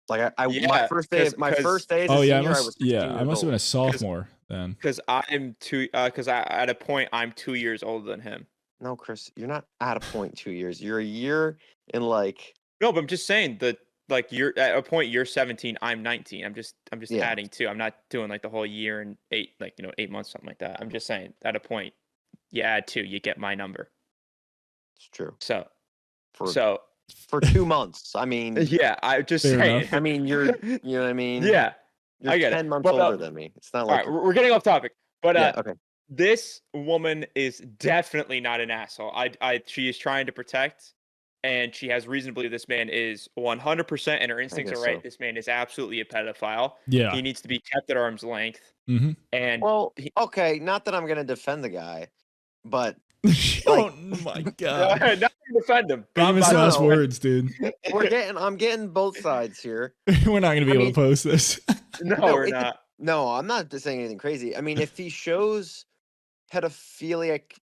Like my Yeah, first day, my first day as a Oh yeah, senior, I was 16 I years must have been a old. sophomore then. Because at a point I'm 2 years older than him. No, Chris, you're not at a point 2 years. You're a year in like. No, but I'm just saying that like you're at a point you're 17, I'm 19. I'm just Yeah. adding 2. I'm not doing like the whole year and 8 8 months, something like that. I'm just saying at a point you add 2, you get my number. It's true. So For 2 months. I mean, yeah, I just Fair saying. enough. I mean, you know what I mean? Yeah, You're I get 10 it. months But, older than me. It's not all like. right, we're getting off topic. But Yeah, okay. this woman is definitely not an asshole. She is trying to protect, and she has reason to believe this man is 100%, and her instincts are right. so. This man is absolutely a pedophile. Yeah. He needs to be kept at arm's length. Mm-hmm. And Well, okay, not that I'm gonna defend the guy, but Oh my god. not to defend him. but I'm Famous not- last no. words, dude. I'm getting both sides here. We're not gonna be able to post this. No, No, we're it- not. No, I'm not saying anything crazy. I mean, if he shows pedophilic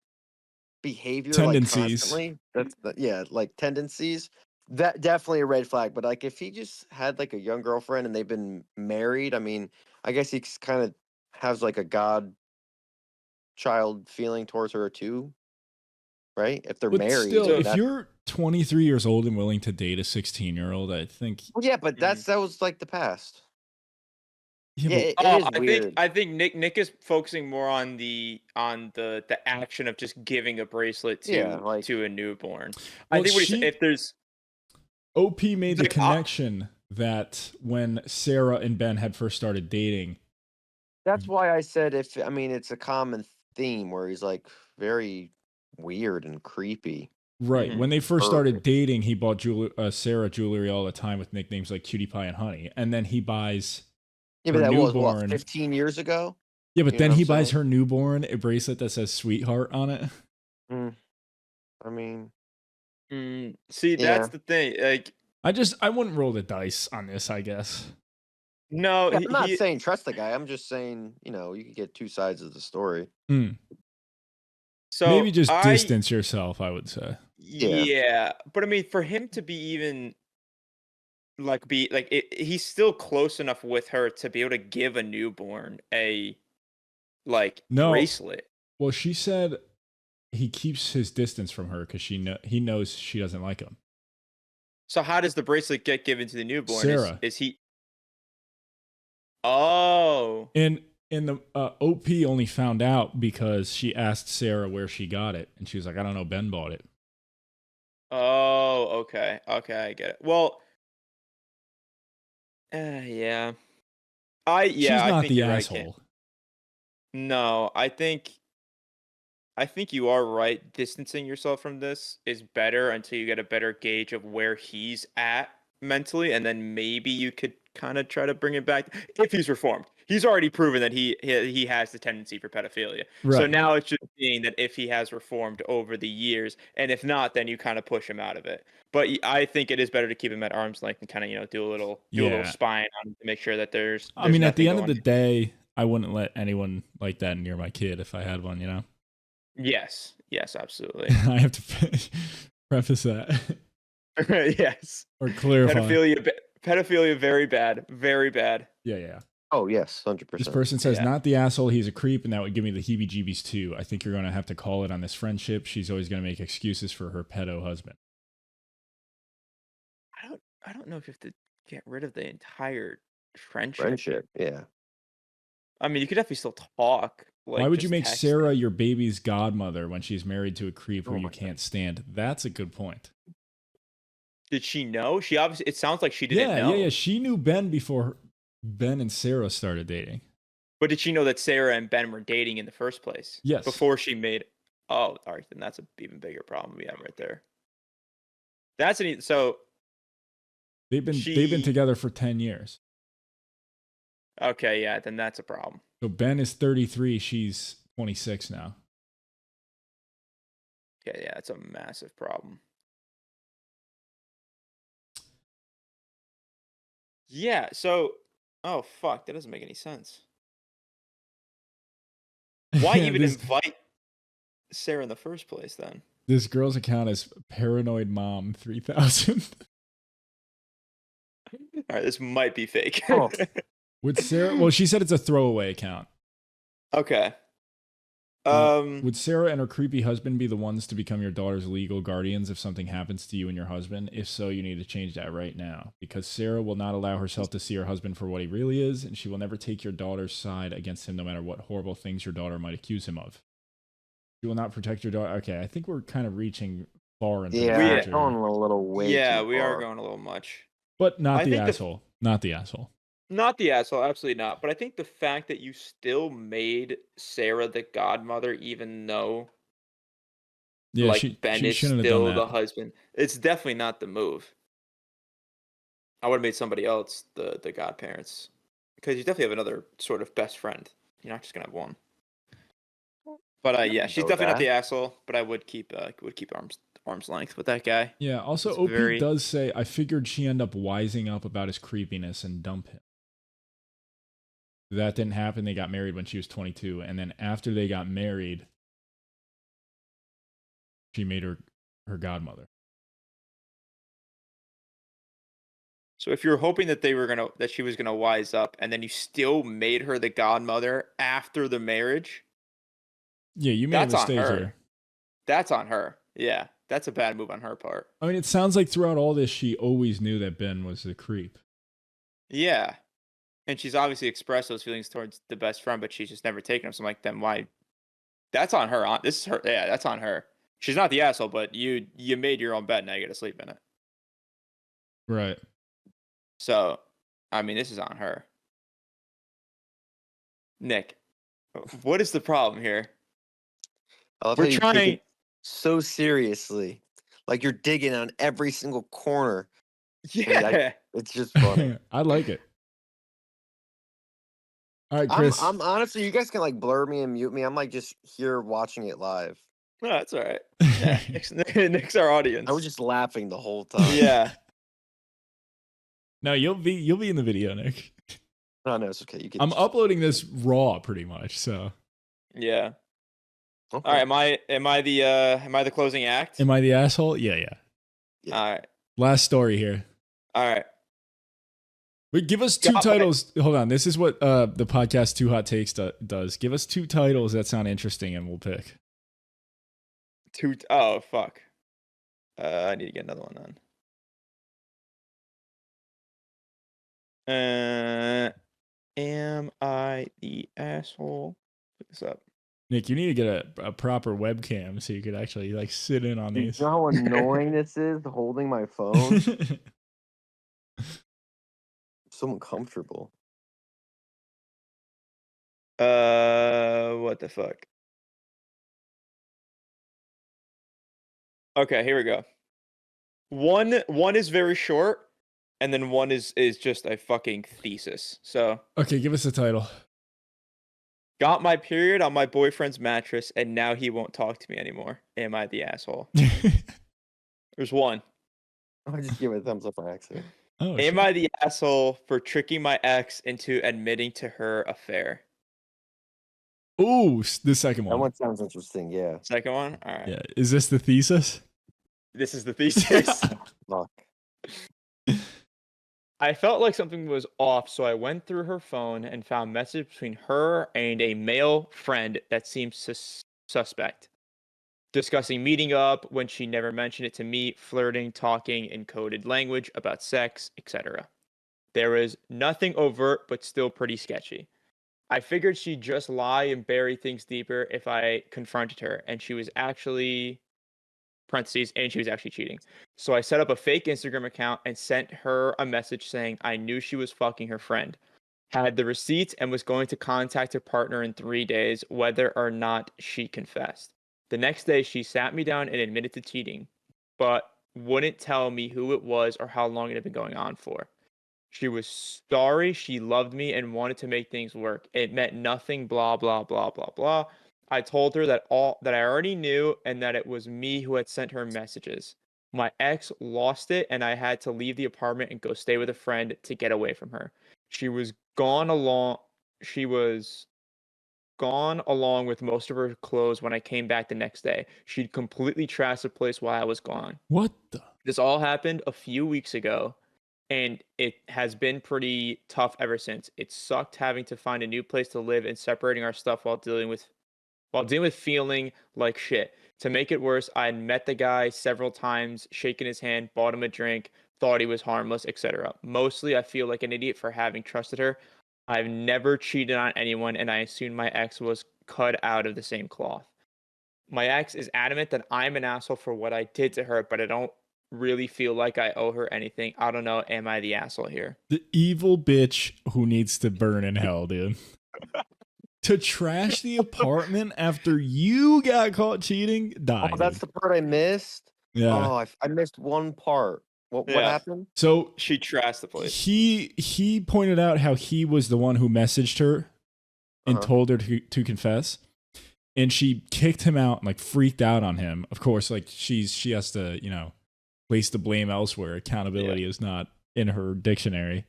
behavior Tendencies. like constantly, like tendencies, that definitely a red flag. But like if he just had like a young girlfriend and they've been married, I mean, I guess he kind of has like a godchild feeling towards her too, right? If they're But married, still, if that's- you're 23 years old and willing to date a 16-year-old, I think. Well, yeah, but that was like the past. Yeah, Yeah, but- it is weird. I think Nick is focusing more on the action of just giving a bracelet to a newborn. I Well, think if there's OP made the Like, connection that when Sarah and Ben had first started dating. That's why I said it's a common theme where he's like very weird and creepy. Right. Mhm. When they first started Perfect. dating, he bought Sarah jewelry all the time with nicknames like Cutie Pie and Honey. And then he buys Yeah, but her that was newborn. what, 15 years ago? Yeah, but You know then what he I'm buys saying? her newborn a bracelet that says Sweetheart on it. I mean, see, Yeah. that's the thing. Like, I wouldn't roll the dice on this, I guess. no, I'm not he- saying trust the guy. I'm just saying, you could get two sides of the story. so Maybe just distance yourself, I would say. Yeah, but I mean, for him to be even he's still close enough with her to be able to give a newborn a No. bracelet. Well, she said he keeps his distance from her because he knows she doesn't like him. So how does the bracelet get given to the newborn? Sarah. Is he? Oh, And the OP only found out because she asked Sarah where she got it, and she was like, "I don't know. Ben bought it." oh, okay, I get it. Well, yeah, She's I not think the you're right, Cam. asshole. No, I think you are right. Distancing yourself from this is better until you get a better gauge of where he's at mentally, and then maybe you could kind of try to bring it back if he's reformed. He's already proven that he has the tendency for pedophilia. So Right. now it's just being that if he has reformed over the years, and if not, then you kind of push him out of it. But I think it is better to keep him at arm's length and kind of do a little Yeah. spying on him to make sure that there's. I mean, at the nothing end of the going- day, I wouldn't let anyone like that near my kid if I had one. Yes, absolutely. I have to preface that Yes. or clarify. Pedophilia, very bad, very bad. Yeah. Oh, yes, 100%. This person says, Yeah. not the asshole, he's a creep, and that would give me the heebie-jeebies too. I think you're going to have to call it on this friendship. She's always going to make excuses for her pedo husband. I don't know if you have to get rid of the entire friendship. Yeah. I mean, you could definitely still talk. Why would you just make text Sarah your baby's godmother when she's married to a creep who Oh you my God. can't stand? That's a good point. Did she know? She obviously. It sounds like she didn't know. Yeah. She knew Ben before Ben and Sarah started dating. But did she know that Sarah and Ben were dating in the first place? Yes. Before she made. Oh, all right. Then that's an even bigger problem we have right there. So They've been together for 10 years. Okay, yeah, then that's a problem. So Ben is 33. She's 26 now. Okay, yeah, it's a massive problem. Yeah, so, oh fuck, that doesn't make any sense. Why even invite Sarah in the first place then? This girl's account is Paranoid Mom 3000. All right, this might be fake. Oh. Would Sarah? Well, she said it's a throwaway account. Okay. Would Sarah and her creepy husband be the ones to become your daughter's legal guardians if something happens to you and your husband? If so, you need to change that right now, because Sarah will not allow herself to see her husband for what he really is, and she will never take your daughter's side against him no matter what horrible things your daughter might accuse him of. She will not protect your daughter. Okay, I think we're kind of reaching far into the future. Going a little way yeah, too we far. are going a little much. But not the asshole. Not the asshole. Not the asshole, absolutely not. But I think the fact that you still made Sarah the godmother, even though Ben is still the husband, it's definitely not the move. I would have made somebody else the godparents, because you definitely have another sort of best friend. You're not just gonna have one. But yeah, she's definitely not the asshole. But I would keep arm's length with that guy. Yeah. Also, OP does say, I figured she end up wising up about his creepiness and dump him. That didn't happen. They got married when she was 22. And then after they got married, she made her godmother. So if you're hoping that that she was gonna wise up, and then you still made her the godmother after the marriage, yeah, you made a mistake here. That's on her. Yeah, that's a bad move on her part. I mean, it sounds like throughout all this, she always knew that Ben was the creep. Yeah. And she's obviously expressed those feelings towards the best friend, but she's just never taken them. So I'm like, then why? That's on her. This is her. Yeah, that's on her. She's not the asshole, but you made your own bed, now you got to sleep in it. Right. So, I mean, this is on her. Nick, what is the problem here? We're trying so seriously, like you're digging on every single corner. Yeah, it's just funny. I like it. All right, Chris. I'm honestly, you guys can like blur me and mute me. I'm like just here watching it live. No, that's all right. Yeah, Nick's our audience. I was just laughing the whole time. Yeah. No, you'll be in the video, Nick. No, it's okay. I'm uploading this raw, pretty much. So. Yeah. Okay. All right. Am I the closing act? Am I the asshole? Yeah. All right. Last story here. All right. Wait, give us two titles. Hold on. This is what the podcast Two Hot Takes does. Give us two titles that sound interesting, and we'll pick. Oh, fuck. I need to get another one on. Am I the asshole? Look this up. Nick, you need to get a proper webcam so you could actually like sit in on these. You know how annoying this is, holding my phone? So uncomfortable. What the fuck? Okay, here we go. One is very short, and then one is just a fucking thesis. So okay, give us a title. Got my period on my boyfriend's mattress, and now he won't talk to me anymore. Am I the asshole? There's one. I just give it a thumbs up by accident. Oh, Am I the asshole for tricking my ex into admitting to her affair? Ooh, the second one. That one sounds interesting, yeah. Second one? All right. Yeah. Is this the thesis? This is the thesis. Fuck. I felt like something was off, so I went through her phone and found messages between her and a male friend that seemed suspect. Discussing meeting up when she never mentioned it to me, flirting, talking in coded language about sex, etc. There was nothing overt, but still pretty sketchy. I figured she'd just lie and bury things deeper if I confronted her, and she was actually cheating. So I set up a fake Instagram account and sent her a message saying I knew she was fucking her friend, had the receipts, and was going to contact her partner in 3 days, whether or not she confessed. The next day, she sat me down and admitted to cheating, but wouldn't tell me who it was or how long it had been going on for. She was sorry. She loved me and wanted to make things work. It meant nothing, blah, blah, blah, blah, blah. I told her that I already knew and that it was me who had sent her messages. My ex lost it and I had to leave the apartment and go stay with a friend to get away from her. She was gone along with most of her clothes when I came back the next day. She'd completely trashed the place while I was gone. What the? This all happened a few weeks ago, and it has been pretty tough ever since. It sucked having to find a new place to live and separating our stuff while dealing with feeling like shit. To make it worse, I had met the guy several times, shaken his hand, bought him a drink, thought he was harmless, etc. Mostly, I feel like an idiot for having trusted her. I've never cheated on anyone, and I assumed my ex was cut out of the same cloth. My ex is adamant that I'm an asshole for what I did to her, but I don't really feel like I owe her anything. I don't know. Am I the asshole here? The evil bitch who needs to burn in hell, dude. To trash the apartment after you got caught cheating? Die. Oh, that's the part I missed. Yeah. Oh, I missed one part. What happened? So she trashed the place. He pointed out how he was the one who messaged her and told her to confess, and she kicked him out and like freaked out on him. Of course, like she has to place the blame elsewhere. Accountability is not in her dictionary.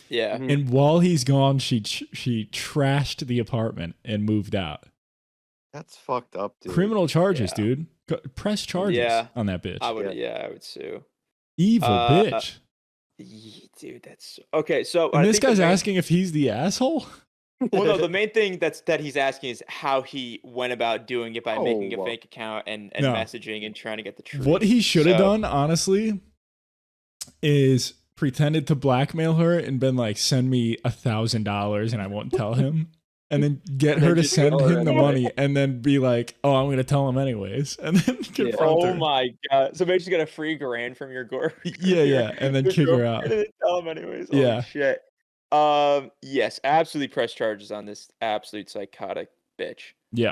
Yeah. Mhm. And while he's gone, she trashed the apartment and moved out. That's fucked up, dude. Criminal charges, dude. Press charges on that bitch. I would sue. Evil bitch. Dude, that's okay. So and this guy's asking if he's the asshole. Well, no, the main thing that he's asking is how he went about doing it by making a fake account and messaging and trying to get the truth. What he should have done, honestly, is pretended to blackmail her and been like, send me $1,000 and I won't tell him. And then get her to send him the money and then be like, oh, I'm going to tell him anyways. And then confront her. Oh my God. So maybe she's got a free grand from your gore. Yeah. And then kick her out. And then tell him anyways. Yeah. Shit. Yes, absolutely press charges on this absolute psychotic bitch. Yeah.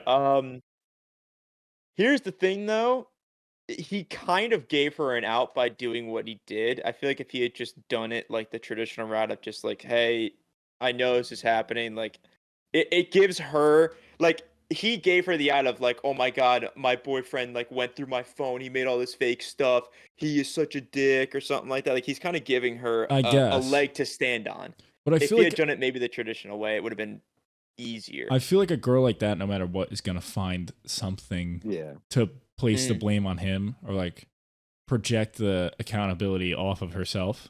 Here's the thing though. He kind of gave her an out by doing what he did. I feel like if he had just done it like the traditional route of just like, hey, I know this is happening, like it gives her like he gave her the out of like, oh my God, my boyfriend like went through my phone, he made all this fake stuff, he is such a dick or something like that. Like he's kind of giving her a leg to stand on. But if he had done it maybe the traditional way, it would have been easier. I feel like a girl like that, no matter what, is gonna find something to place the blame on him or like project the accountability off of herself.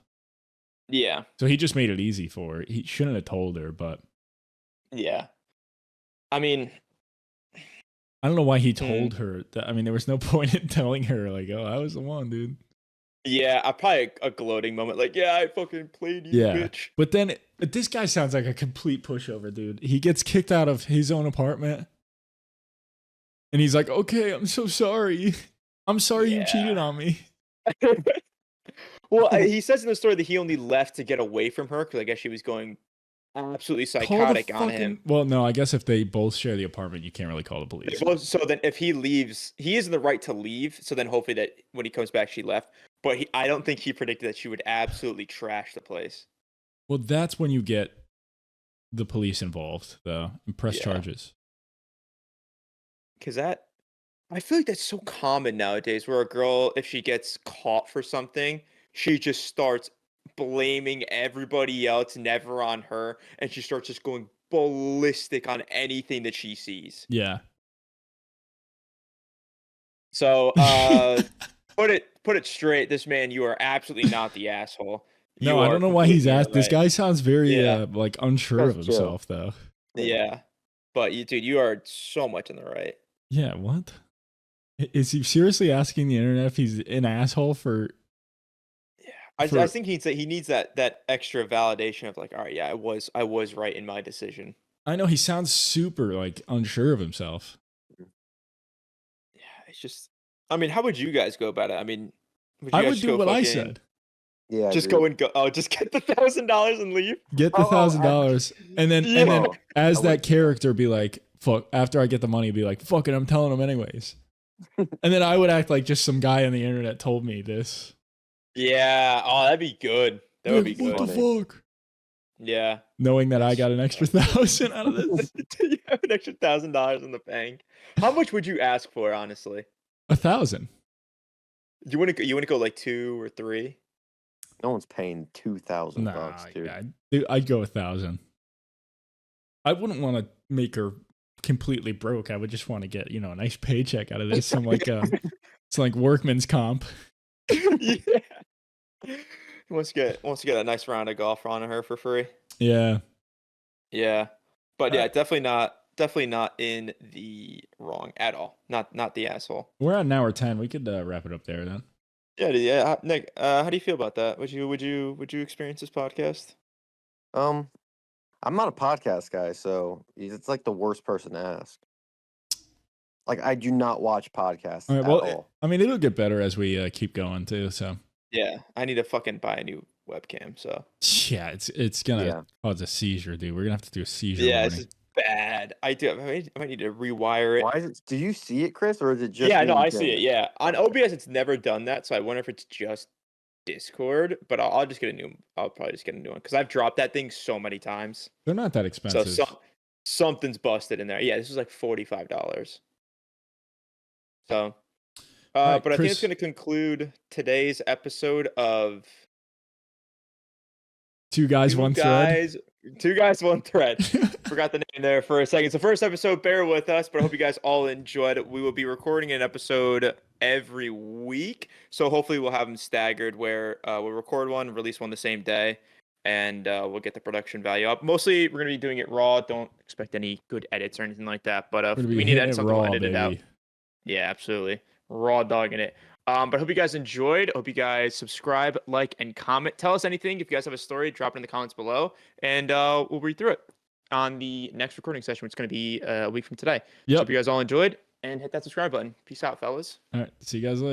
Yeah. So he just made it easy for her. He shouldn't have told her, but yeah. I mean, I don't know why he told her that. I mean, there was no point in telling her like, "Oh, I was the one, dude." Yeah, probably a gloating moment, like, "Yeah, I fucking played you, bitch." But then this guy sounds like a complete pushover, dude. He gets kicked out of his own apartment, and he's like, "Okay, I'm so sorry. I'm sorry you cheated on me." Well, he says in the story that he only left to get away from her because I guess she was going absolutely psychotic on him. Well, no, I guess if they both share the apartment, you can't really call the police. So then if he leaves, he is in the right to leave. So then hopefully that when he comes back, she left. But I don't think he predicted that she would absolutely trash the place. Well, that's when you get the police involved, though, and press charges. Because I feel like that's so common nowadays where a girl, if she gets caught for something, she just starts blaming everybody else, never on her, and she starts just going ballistic on anything that she sees. Yeah. So, put it straight. This man, you are absolutely not the asshole. No, I don't know why he's asked. This guy sounds very like unsure of himself, though. Yeah, but you are so much in the right. Yeah, what? Is he seriously asking the internet if he's an asshole for? I think he needs that extra validation of like, all right, yeah, I was right in my decision. I know he sounds super like unsure of himself. Yeah, it's just. I mean, how would you guys go about it? I mean, I would do what I said. Yeah, just go. Oh, just get the $1,000 and leave. Get the $1,000, and then as that character, be like, "Fuck!" After I get the money, be like, "Fuck it, I'm telling him anyways." And then I would act like just some guy on the internet told me this. Yeah. Oh, that'd be good. That would be good. What the fuck? Yeah. Knowing that I got an extra 1,000 out of this. You have an extra $1,000 in the bank. How much would you ask for, honestly? 1,000. You want to go like 2 or 3? No one's paying $2,000, dude. I'd go 1,000. I wouldn't want to make her completely broke. I would just want to get, a nice paycheck out of this. Some it's like workman's comp. Yeah. He wants to get a nice round of golf on her for free. Yeah. Yeah. But yeah, definitely not in the wrong at all. Not the asshole. We're at an hour 10. We could wrap it up there then. Yeah. Nick, how do you feel about that? Would you experience this podcast? I'm not a podcast guy, so it's like the worst person to ask. Like, I do not watch podcasts at all. I mean, it'll get better as we keep going too. So yeah, I need to fucking buy a new webcam. So yeah, it's gonna cause a seizure, dude. We're gonna have to do a seizure. Yeah, this is bad. I might need to rewire it. Why is it? Do you see it, Chris, or is it just? Yeah, no, I see it. Yeah, on OBS, it's never done that. So I wonder if it's just Discord. But I'll just get a new. I'll probably just get a new one because I've dropped that thing so many times. They're not that expensive. So something's busted in there. Yeah, this is like $45. So, right, but I think Chris, it's going to conclude today's episode of Two Guys, One Thread. Two Guys, One Thread. Forgot the name there for a second. So first episode, bear with us, but I hope you guys all enjoyed it. We will be recording an episode every week. So hopefully we'll have them staggered where we'll record one, release one the same day, and we'll get the production value up. Mostly we're going to be doing it raw. Don't expect any good edits or anything like that. But if we need to edit something, we'll edit it out. Yeah, absolutely. Raw dogging it. But I hope you guys enjoyed. I hope you guys subscribe, like, and comment. Tell us anything. If you guys have a story, drop it in the comments below, and we'll read through it on the next recording session, which is going to be a week from today. Yep. So hope you guys all enjoyed, and hit that subscribe button. Peace out, fellas. All right. See you guys later.